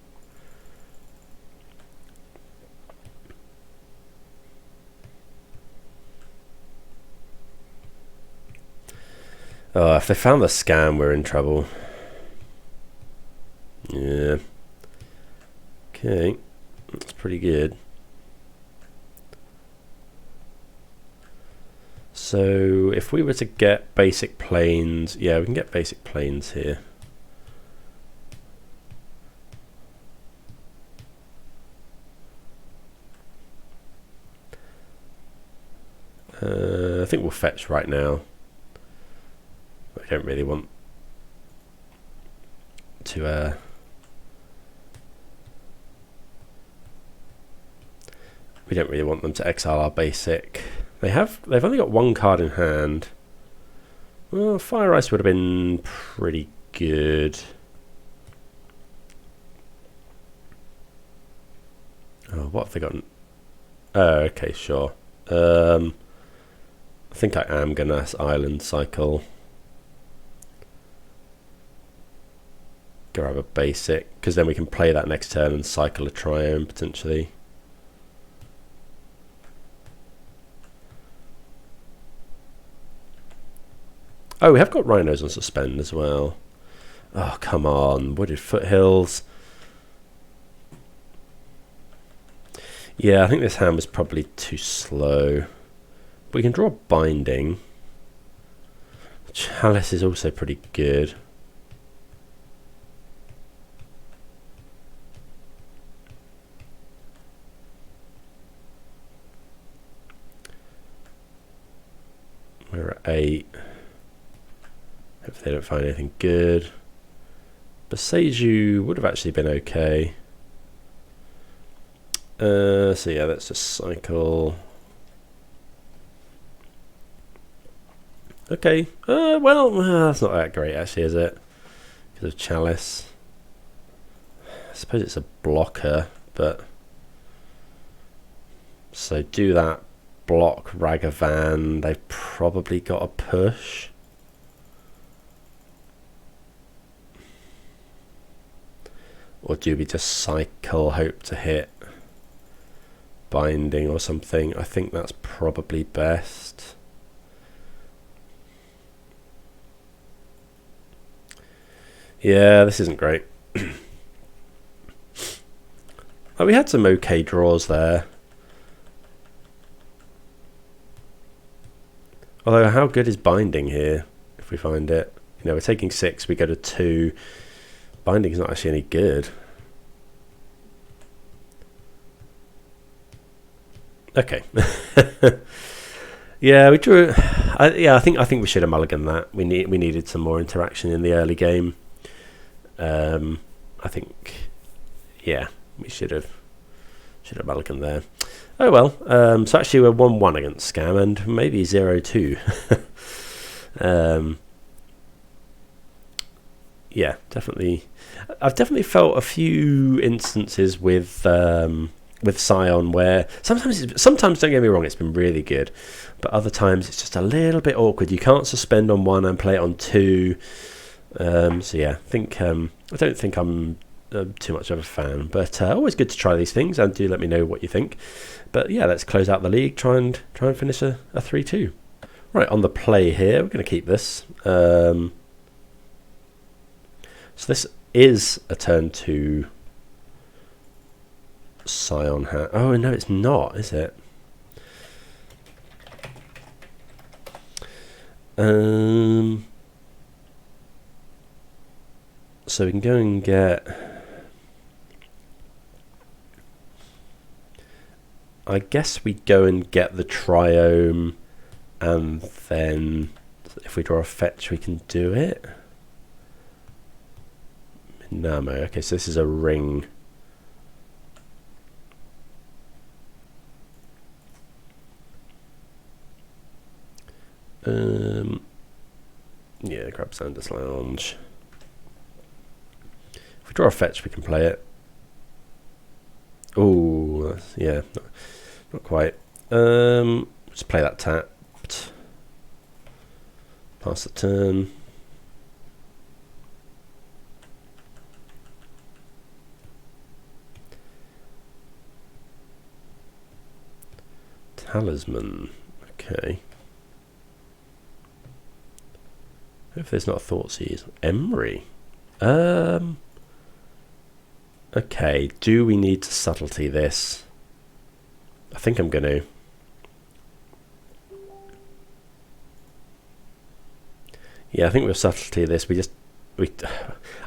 Oh, if they found the Scam, we're in trouble. Yeah. Okay, that's pretty good. So if we were to get basic planes, yeah, we can get basic planes here. I think we'll fetch right now. I don't really want to we don't really want them to exile our basic. They've only got 1 card in hand. Well, Fire Ice would have been pretty good. Oh, what have they got? Oh, okay, sure. I think I am gonna island cycle. Grab a basic, because then we can play that next turn and cycle a Triome potentially. Oh, we have got Rhinos on suspend as well. Oh, come on. Wooded Foothills. Yeah, I think this hand was probably too slow. But we can draw Binding. Chalice is also pretty good. We're at 8. Hope they don't find anything good. Boseiju would have actually been okay. So yeah, let's just cycle. Okay. Well, that's not that great actually, is it? Because of Chalice. I suppose it's a blocker, but... So do that. Block Ragavan. They've probably got a push. Or do we just cycle, hope to hit Binding or something? I think that's probably best. Yeah, this isn't great. Oh, we had some okay draws there. Although, how good is Binding here, if we find it? You know, we're taking 6, we go to 2. Binding's not actually any good. Okay. Yeah, we drew. I think we should have mulliganed that. We needed some more interaction in the early game. I think, yeah, we should have mulliganed there. Oh well. So actually we're 1-1 against Scam and maybe 0-2. Yeah, definitely. I've definitely felt a few instances with Scion where sometimes don't get me wrong, it's been really good, but other times it's just a little bit awkward. You can't suspend on 1 and play it on 2. So yeah, I don't think I'm too much of a fan, but always good to try these things, and do let me know what you think. But yeah, let's close out the league. Try and finish a 3-2. Right, on the play here, we're going to keep this. So this is a turn 2 Scion hat. Oh no, it's not, is it? So we can go and get... I guess we go and get the Triome, and then if we draw a fetch we can do it. Minamo. Okay, so this is a ring. Yeah, grab Xander's Lounge. If we draw a fetch, we can play it. Oh, yeah, not quite. Just play that tapped. Pass the turn. Talisman. Okay. If there's not a Thoughtseize. Emery. Okay, do we need to subtlety this? I think I'm going to. Yeah, I think we'll subtlety this. I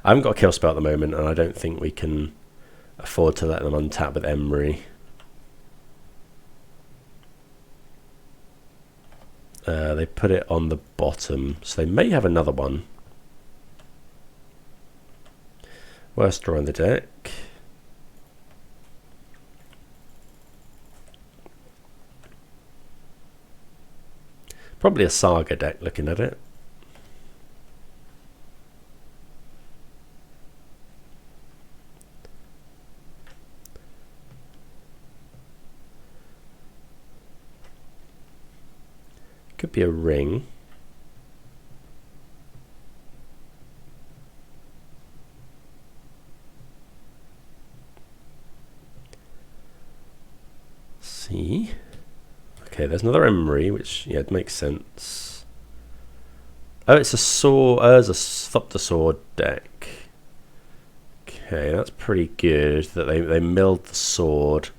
haven't got a kill spell at the moment, and I don't think we can afford to let them untap with Emery. They put it on the bottom, so they may have another one. Worst draw in the deck. Probably a Saga deck looking at it. Could be a ring. See? Okay, there's another Emery, which, yeah, it makes sense. Oh, it's a sword. It's a Stop the Sword deck. Okay, that's pretty good that they milled the sword.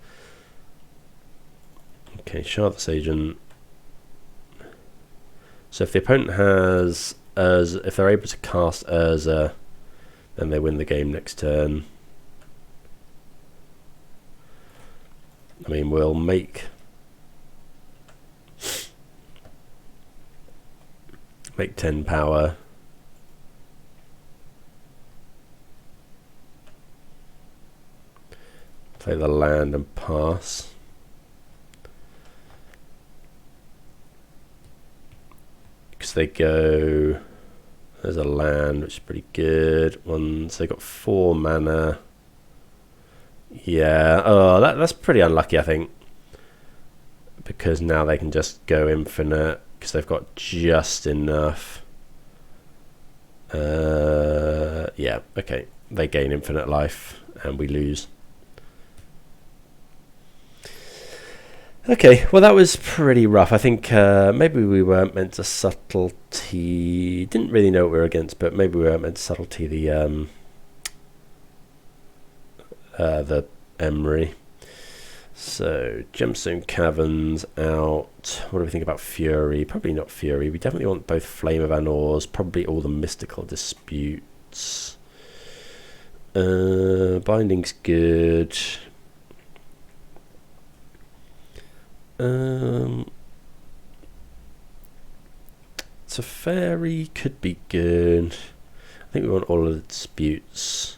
Okay, Shardless Agent. So if the opponent has Urza, if they're able to cast Urza, then they win the game next turn. I mean, we'll make 10 power. Play the land and pass. Because they go, there's a land which is pretty good. So they got 4 mana. Yeah, oh, that's pretty unlucky, I think. Because now they can just go infinite, because they've got just enough. Yeah, okay. They gain infinite life, and we lose. Okay, well that was pretty rough. I think maybe we weren't meant to subtlety. Didn't really know what we were against, but maybe we weren't meant to subtlety the Emery. So Gemstone Caverns out. What do we think about Fury? Probably not Fury. We definitely want both Flame of Anors. Probably all the mystical disputes. Binding's good. Teferi could be good. I think we want all of the disputes.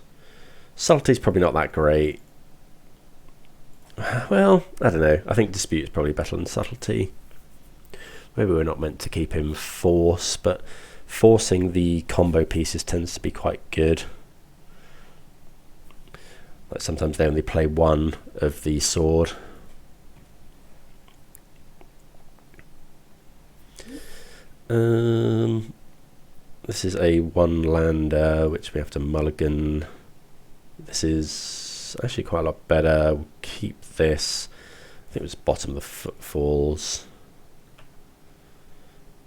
Subtlety's probably not that great. Well, I don't know. I think dispute is probably better than subtlety. Maybe we're not meant to keep him force, but forcing the combo pieces tends to be quite good. Like sometimes they only play one of the sword. This is a 1-lander, which we have to mulligan. This is actually quite a lot better. We'll keep this. I think it was bottom of the footfalls.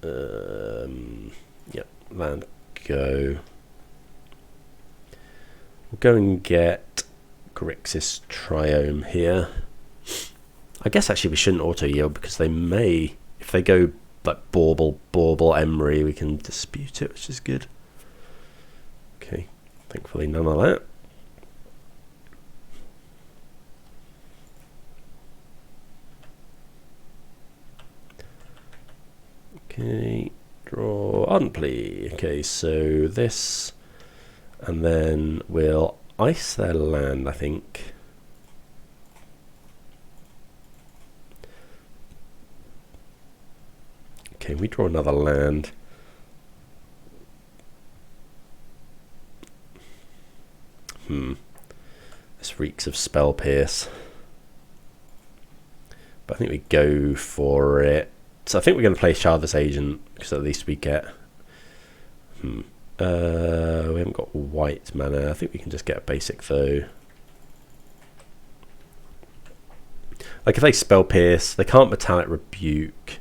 Yep, land go. We'll go and get Grixis Triome here. I guess actually we shouldn't auto yield because they may, if they go like bauble, Emery, we can dispute it, which is good. Okay, thankfully none of that. Okay, draw Ardent Plea. Okay, so this, and then we'll ice their land, I think. Okay, we draw another land. This reeks of Spell Pierce. But I think we go for it. So I think we're going to play Shardless Agent, because at least we get... we haven't got white mana. I think we can just get a basic though. Like if they Spell Pierce, they can't Metallic Rebuke.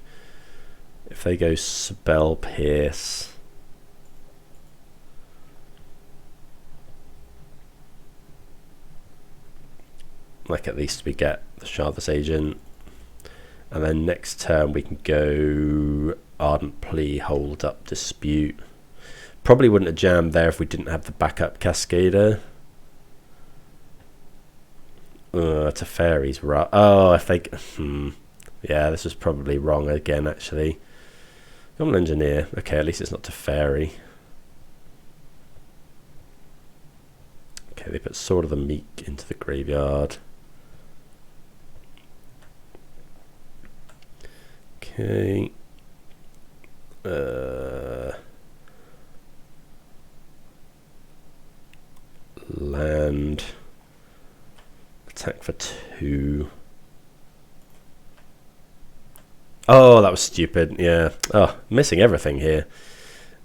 If they go Spell Pierce, like at least we get the Shardless Agent, and then next turn we can go Ardent Plea, Hold Up, Dispute. Probably wouldn't have jammed there if we didn't have the backup Cascader. Teferi's right. Oh, if they... yeah, this was probably wrong again, actually. Common Engineer. Okay, at least it's not Teferi. Okay, they put Sword of the Meek into the graveyard. Okay. Land. Attack for 2. Oh, that was stupid. Yeah. Oh, missing everything here.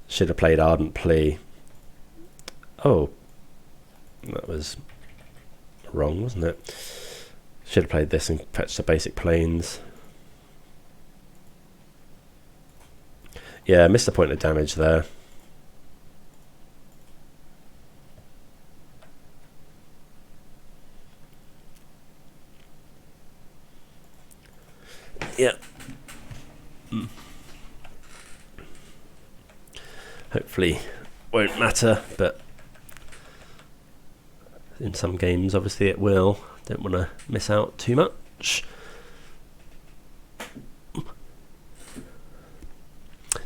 Should have played Ardent Plea. Oh. That was wrong, wasn't it? Should have played this and fetched the basic planes. Yeah, missed the point of damage there. Yeah. Hopefully won't matter, but in some games obviously it will. Don't want to miss out too much.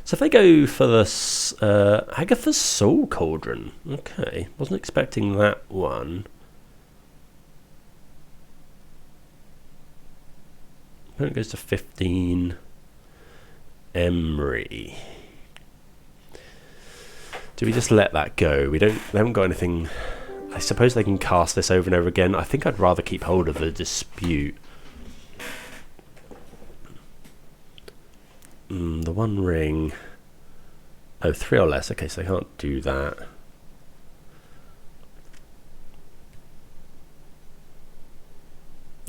So if they go for this Agatha's Soul Cauldron, okay, wasn't expecting that one. Opponent goes to 15. Emery. Do we just let that go? They haven't got anything. I suppose they can cast this over and over again. I think I'd rather keep hold of the Dispute. The One Ring. Oh, 3 or less. Okay, so they can't do that.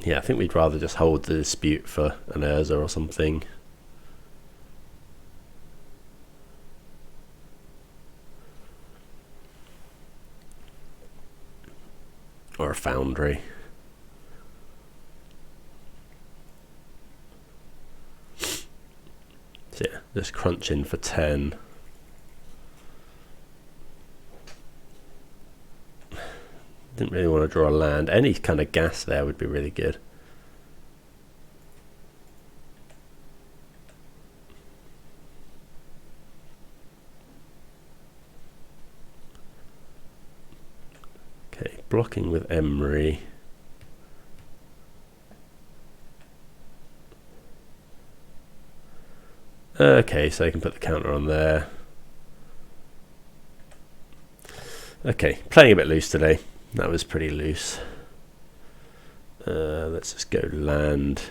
Yeah, I think we'd rather just hold the Dispute for an Urza or something. Or a Foundry. So yeah, just crunch in for 10. Didn't really want to draw a land. Any kind of gas there would be really good. Okay, blocking with Emery. Okay, so you can put the counter on there. Okay, playing a bit loose today. That was pretty loose. Let's just go land.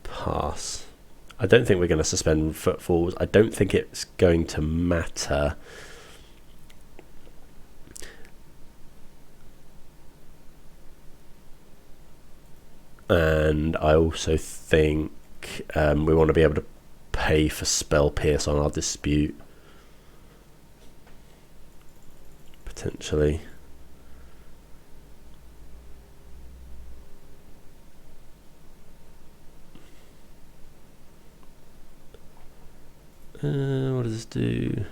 Pass. I don't think we're going to suspend Footfalls. I don't think it's going to matter. And I also think we want to be able to pay for Spell Pierce on our Dispute. Potentially. What does this do?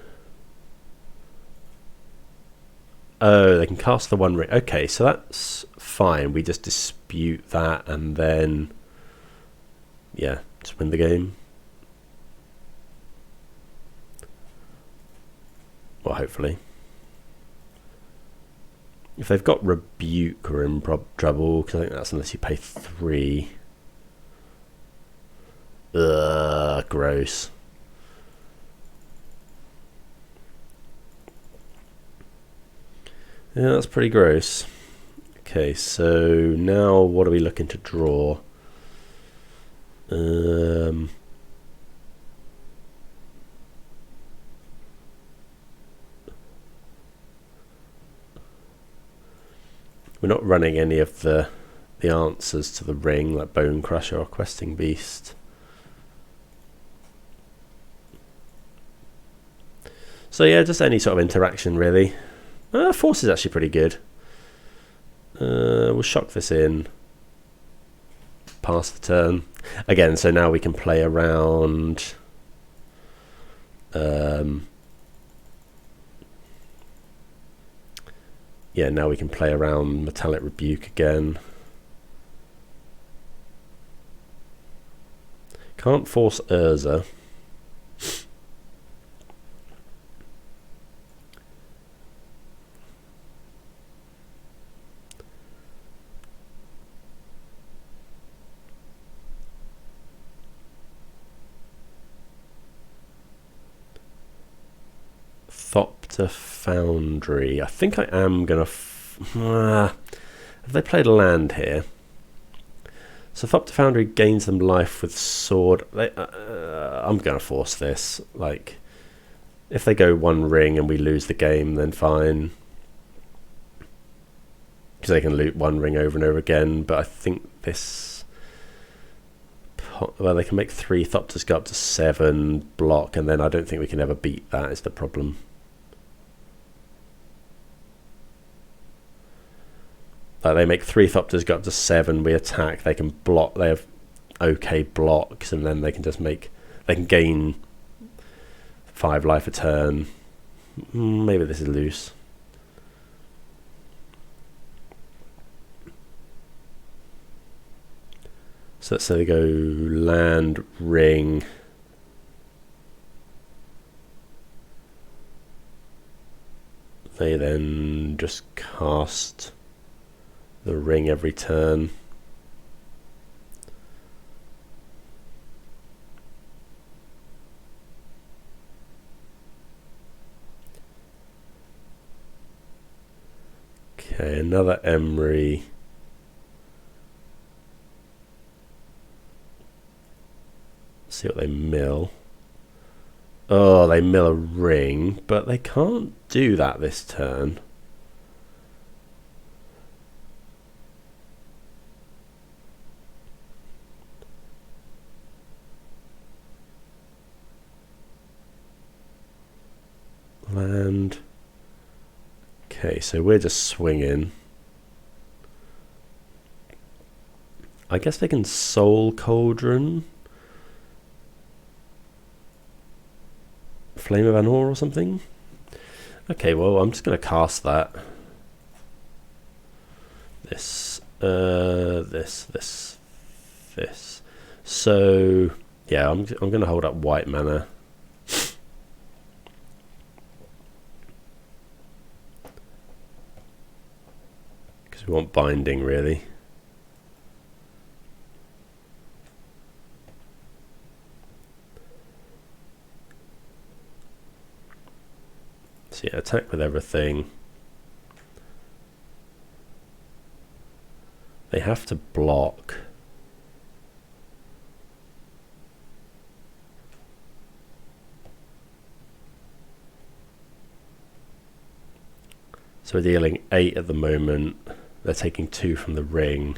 Oh, they can cast the One Ring. Okay, so that's fine. We just dispute that and then, yeah, just win the game. Well, hopefully. If they've got Rebuke, we're in trouble, because I think that's unless you pay 3. Ugh, gross. Yeah, that's pretty gross. Okay, so now what are we looking to draw? We're not running any of the answers to the ring, like Bone Crusher or Questing Beast. So yeah, just any sort of interaction really. Force is actually pretty good. We'll shock this in. Pass the turn. Again, so now we can play around. Yeah, now we can play around Metallic Rebuke again. Can't force Urza. Thopter Foundry. I think I am going to... have they played a land here? So Thopter Foundry gains them life with sword. I'm going to force this. Like, if they go One Ring and we lose the game, then fine. Because they can loot One Ring over and over again. But I think this Well, they can make 3 Thopters go up to 7 block, and then I don't think we can ever beat that, is the problem. Like, they make 3 Thopters go up to 7, we attack, they can block, they have okay blocks, and then they can just make, they can gain 5 life a turn. Maybe this is loose. So let's say they go land, ring. They then just cast the ring every turn. Okay, another Emery. See what they mill. Oh, they mill a ring, but they can't do that this turn. Land. Okay, so we're just swinging. I guess they can Soul Cauldron. Flame of Anor or something. Okay, well, I'm just going to cast that. This. So, yeah, I'm going to hold up white mana. We want binding, really. So yeah, attack with everything. They have to block. So we're dealing 8 at the moment. They're taking 2 from the ring.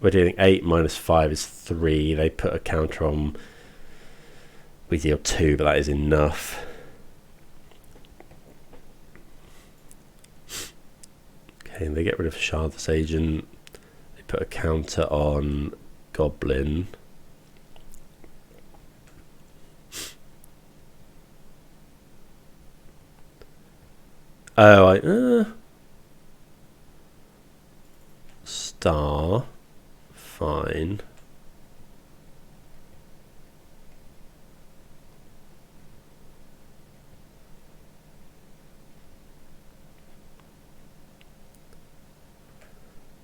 We're dealing 8 minus 5 is 3. They put a counter on. We deal 2, but that is enough. Okay, and they get rid of Shardless Agent. They put a counter on Goblin. Oh, Star, fine.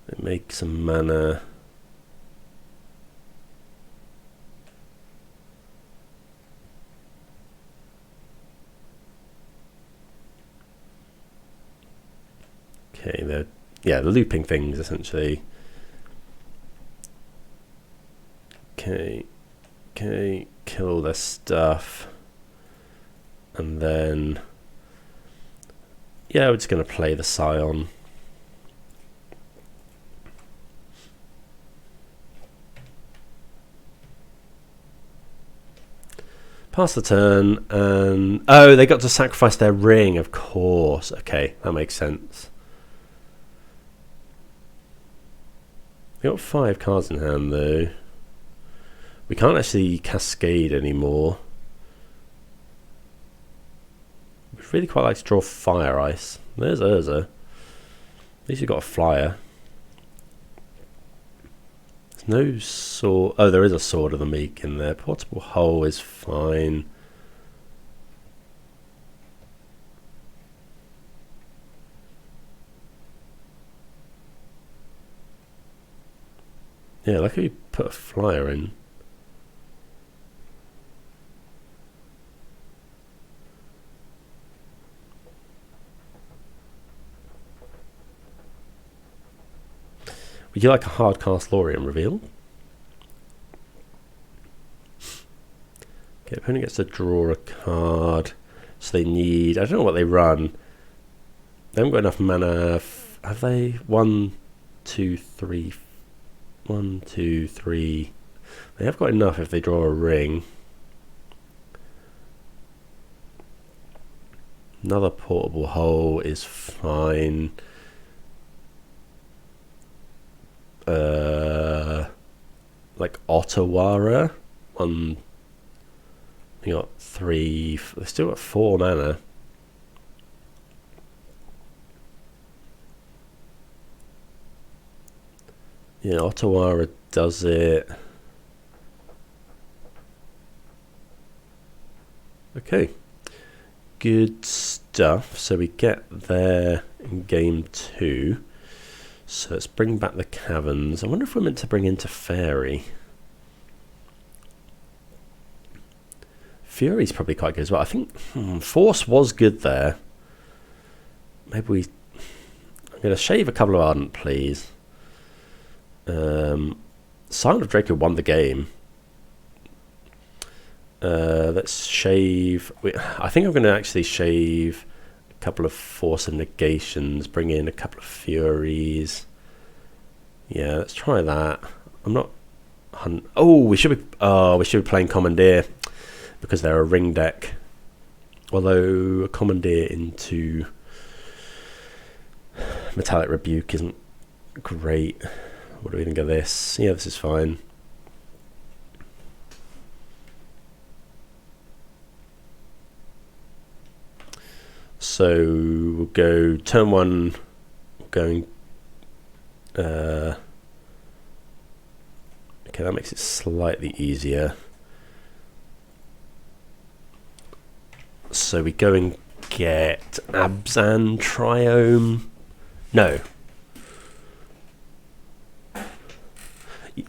It makes some mana. Okay, they're looping things essentially. Okay, kill all their stuff, and then yeah, we're just going to play the Scion. Pass the turn, and oh, they got to sacrifice their ring, of course. Okay, that makes sense. We got 5 cards in hand though. We can't actually cascade anymore. We'd really quite like to draw Fire Ice. There's Urza. At least you've got a flyer. There's no sword. Oh, there is a Sword of the Meek in there. Portable Hull is fine. Yeah, like if you put a flyer in. Would you like a hard cast Lorien reveal? Okay, opponent gets to draw a card. So they need, I don't know what they run. They haven't got enough mana. Have they? 1, 2, 3. 1, 2, 3. They have got enough if they draw a ring. Another portable hole is fine. Like Ottawara on. We got 3. They still got 4 mana. Yeah, Ottawara does it. Okay. Good stuff. So we get there in game 2. So let's bring back the caverns. I wonder if we're meant to bring in Teferi. Fury's probably quite good as well. I think Force was good there. Maybe we... I'm going to shave a couple of Ardent Pleas. Scion of Draco won the game. Let's shave... I think I'm going to actually shave a couple of Force of Negations. Bring in a couple of Furies. Yeah, let's try that. I'm not... Oh, we should be playing Commandeer. Because they're a ring deck. Although a Commandeer into Metallic Rebuke isn't great. What do we think of this? Yeah, this is fine. So we'll go turn 1, going... okay, that makes it slightly easier. So we go and get Ardent Triome. No.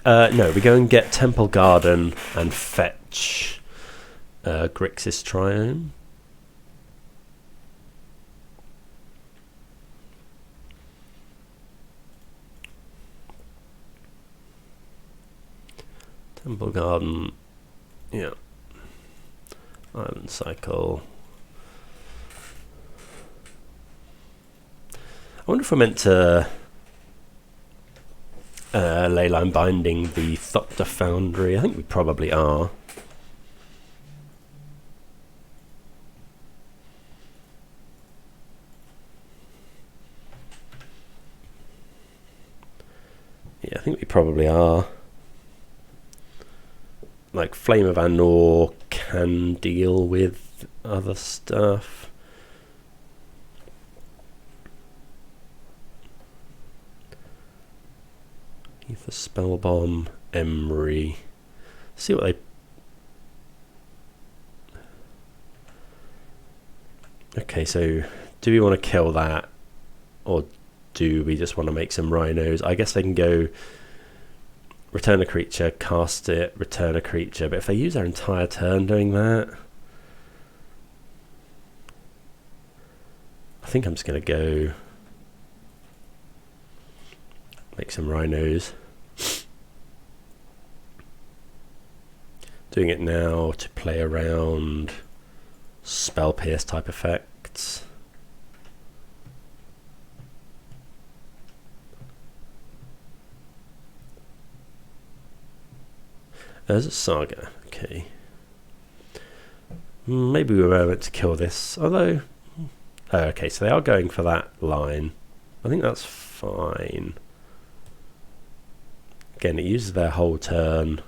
No, we go and get Temple Garden and fetch Grixis Triome. Temple Garden. Yeah. Island Cycle. I wonder if we're meant to Leyline Binding the Thopter Foundry. I think we probably are. Yeah, I think we probably are. Like Flame of Anor can deal with other stuff. For Spellbomb, Emery. See what they... Okay, so do we want to kill that? Or do we just want to make some Rhinos? I guess they can go return a creature, cast it, return a creature. But if they use their entire turn doing that... I think I'm just going to go... make some Rhinos. Doing it now to play around Spell Pierce type effects. There's a Saga, okay. Maybe we were meant to kill this, although... Oh, okay, so they are going for that line. I think that's fine. Again, it uses their whole turn.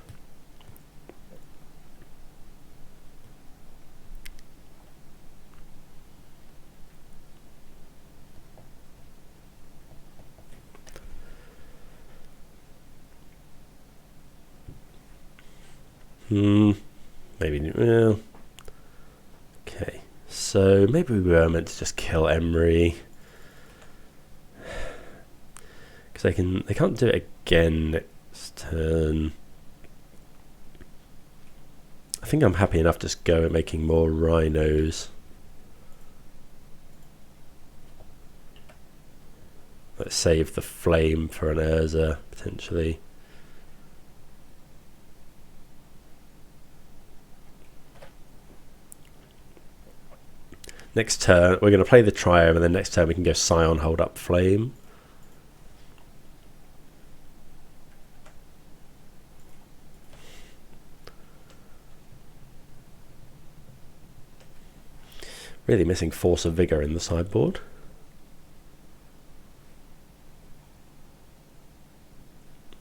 Maybe, well... Okay, so maybe we were meant to just kill Emery. Because they can't do it again next turn. I think I'm happy enough just go at making more Rhinos. Let's save the flame for an Urza, potentially. Next turn, we're going to play the Triome, and then next turn we can go Scion, hold up Flame. Really missing Force of Vigor in the sideboard.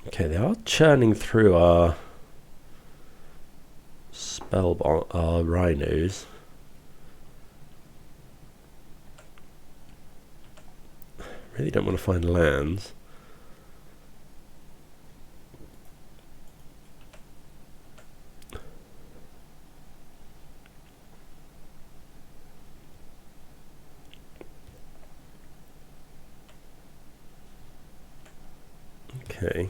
Okay, they are churning through our our Rhinos. Really don't want to find lands. Okay,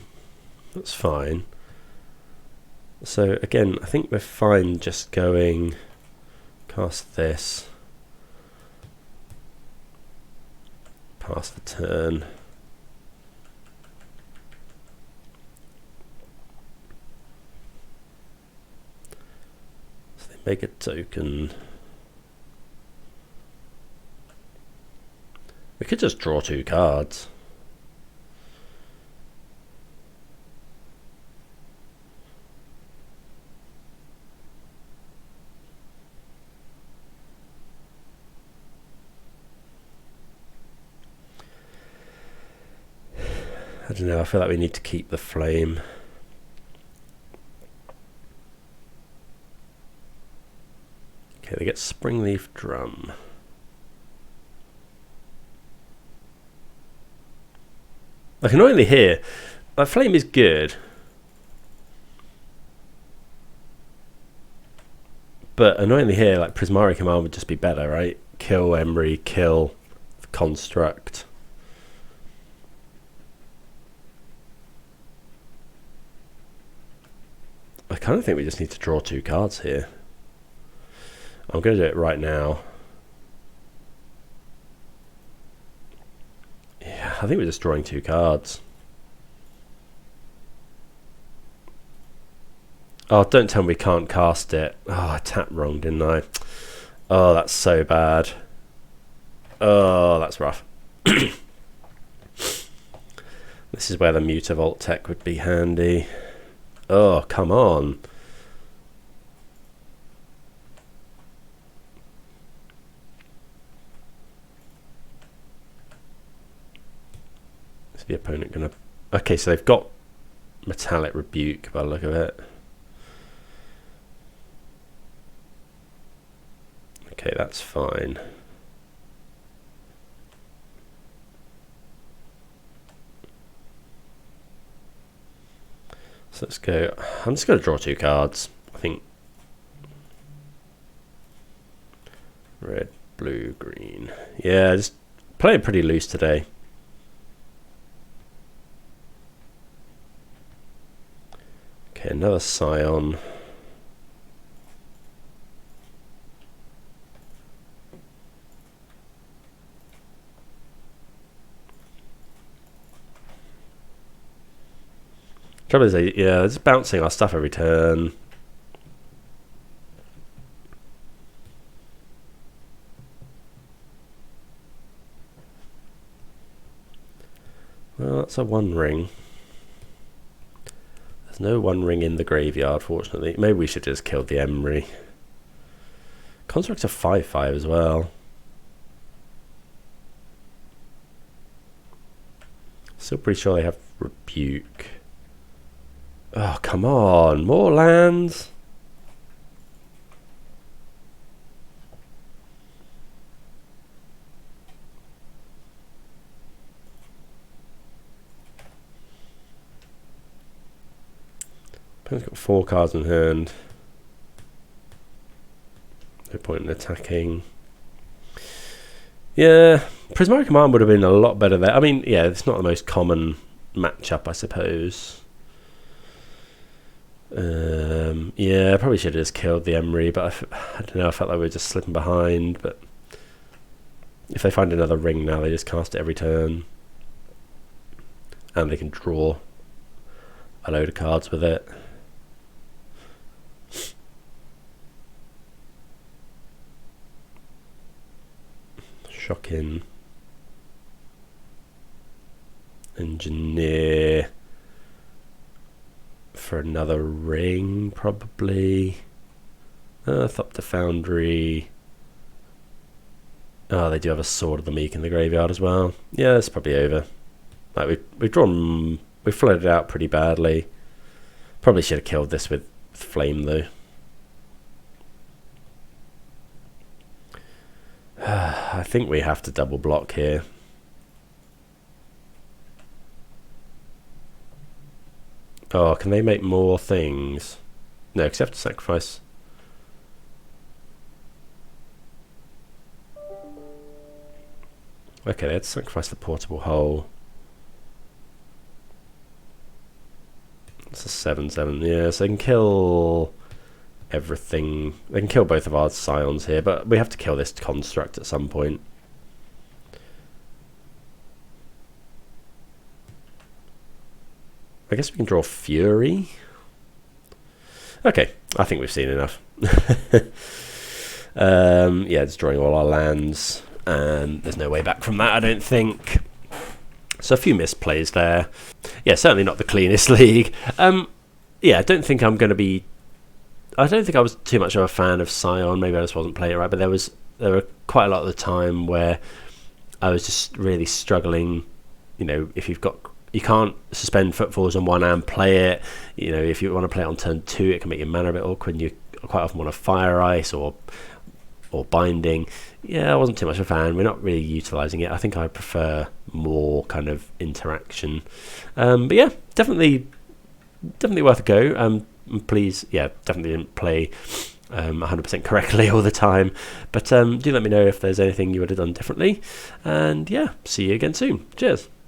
that's fine. So again, I think we're fine just going cast this, pass the turn. So they make a token. We could just draw 2 cards. I don't know, I feel like we need to keep the flame. Okay, they get Springleaf Drum. Like, annoyingly here, that flame is good. But annoyingly here, like, Prismari Command would just be better, right? Kill Emry, kill Construct. I kind of think we just need to draw 2 cards here. I'm going to do it right now. Yeah, I think we're just drawing 2 cards. Oh, don't tell me we can't cast it. Oh, I tapped wrong, didn't I? Oh, that's so bad. Oh, that's rough. This is where the Mutavault tech would be handy. Oh, come on. Is the opponent going to... Okay, so they've got Metallic Rebuke by the look of it. Okay, that's fine. So let's go. I'm just going to draw 2 cards, I think. Red, blue, green. Yeah, just playing pretty loose today. Okay, another Scion. Trouble is, yeah, it's bouncing our stuff every turn. Well, that's a 1 ring. There's no 1 ring in the graveyard, fortunately. Maybe we should just kill the Emry. Construct's a 5/5 as well. Still pretty sure they have Rebuke. Oh, come on. More lands. Opponent's got 4 cards in hand. No point in attacking. Yeah, Prismari Command would have been a lot better there. I mean, yeah, it's not the most common matchup, I suppose. Yeah, I probably should have just killed the Emry, but I don't know, I felt like we were just slipping behind. But if they find another ring now, they just cast it every turn. And they can draw a load of cards with it. Shocking. Engineer. For another ring, probably. Earth up to Foundry. Oh, they do have a Sword of the Meek in the graveyard as well. Yeah, it's probably over. Like we flooded out pretty badly. Probably should have killed this with Flame though. I think we have to double block here. Oh, can they make more things? No, because you have to sacrifice. Okay, they had to sacrifice the portable hull. It's a 7/7. Yeah, so they can kill everything. They can kill both of our Scions here, but we have to kill this construct at some point. I guess we can draw Fury. Okay, I think we've seen enough. Yeah, it's drawing all our lands, and there's no way back from that, I don't think. So a few misplays there. Yeah, certainly not the cleanest league. Yeah, I don't think I'm going to be... I don't think I was too much of a fan of Scion. Maybe I just wasn't playing it right, but there were quite a lot of the time where I was just really struggling. You know, if you've got... You can't suspend Footfalls on one and play it. You know, if you want to play it on turn 2, it can make your mana a bit awkward, and you quite often want to Fire Ice or Binding. Yeah, I wasn't too much of a fan. We're not really utilising it. I think I prefer more kind of interaction. But yeah, definitely worth a go. Please, yeah, definitely didn't play 100% correctly all the time. But do let me know if there's anything you would have done differently. And yeah, see you again soon. Cheers.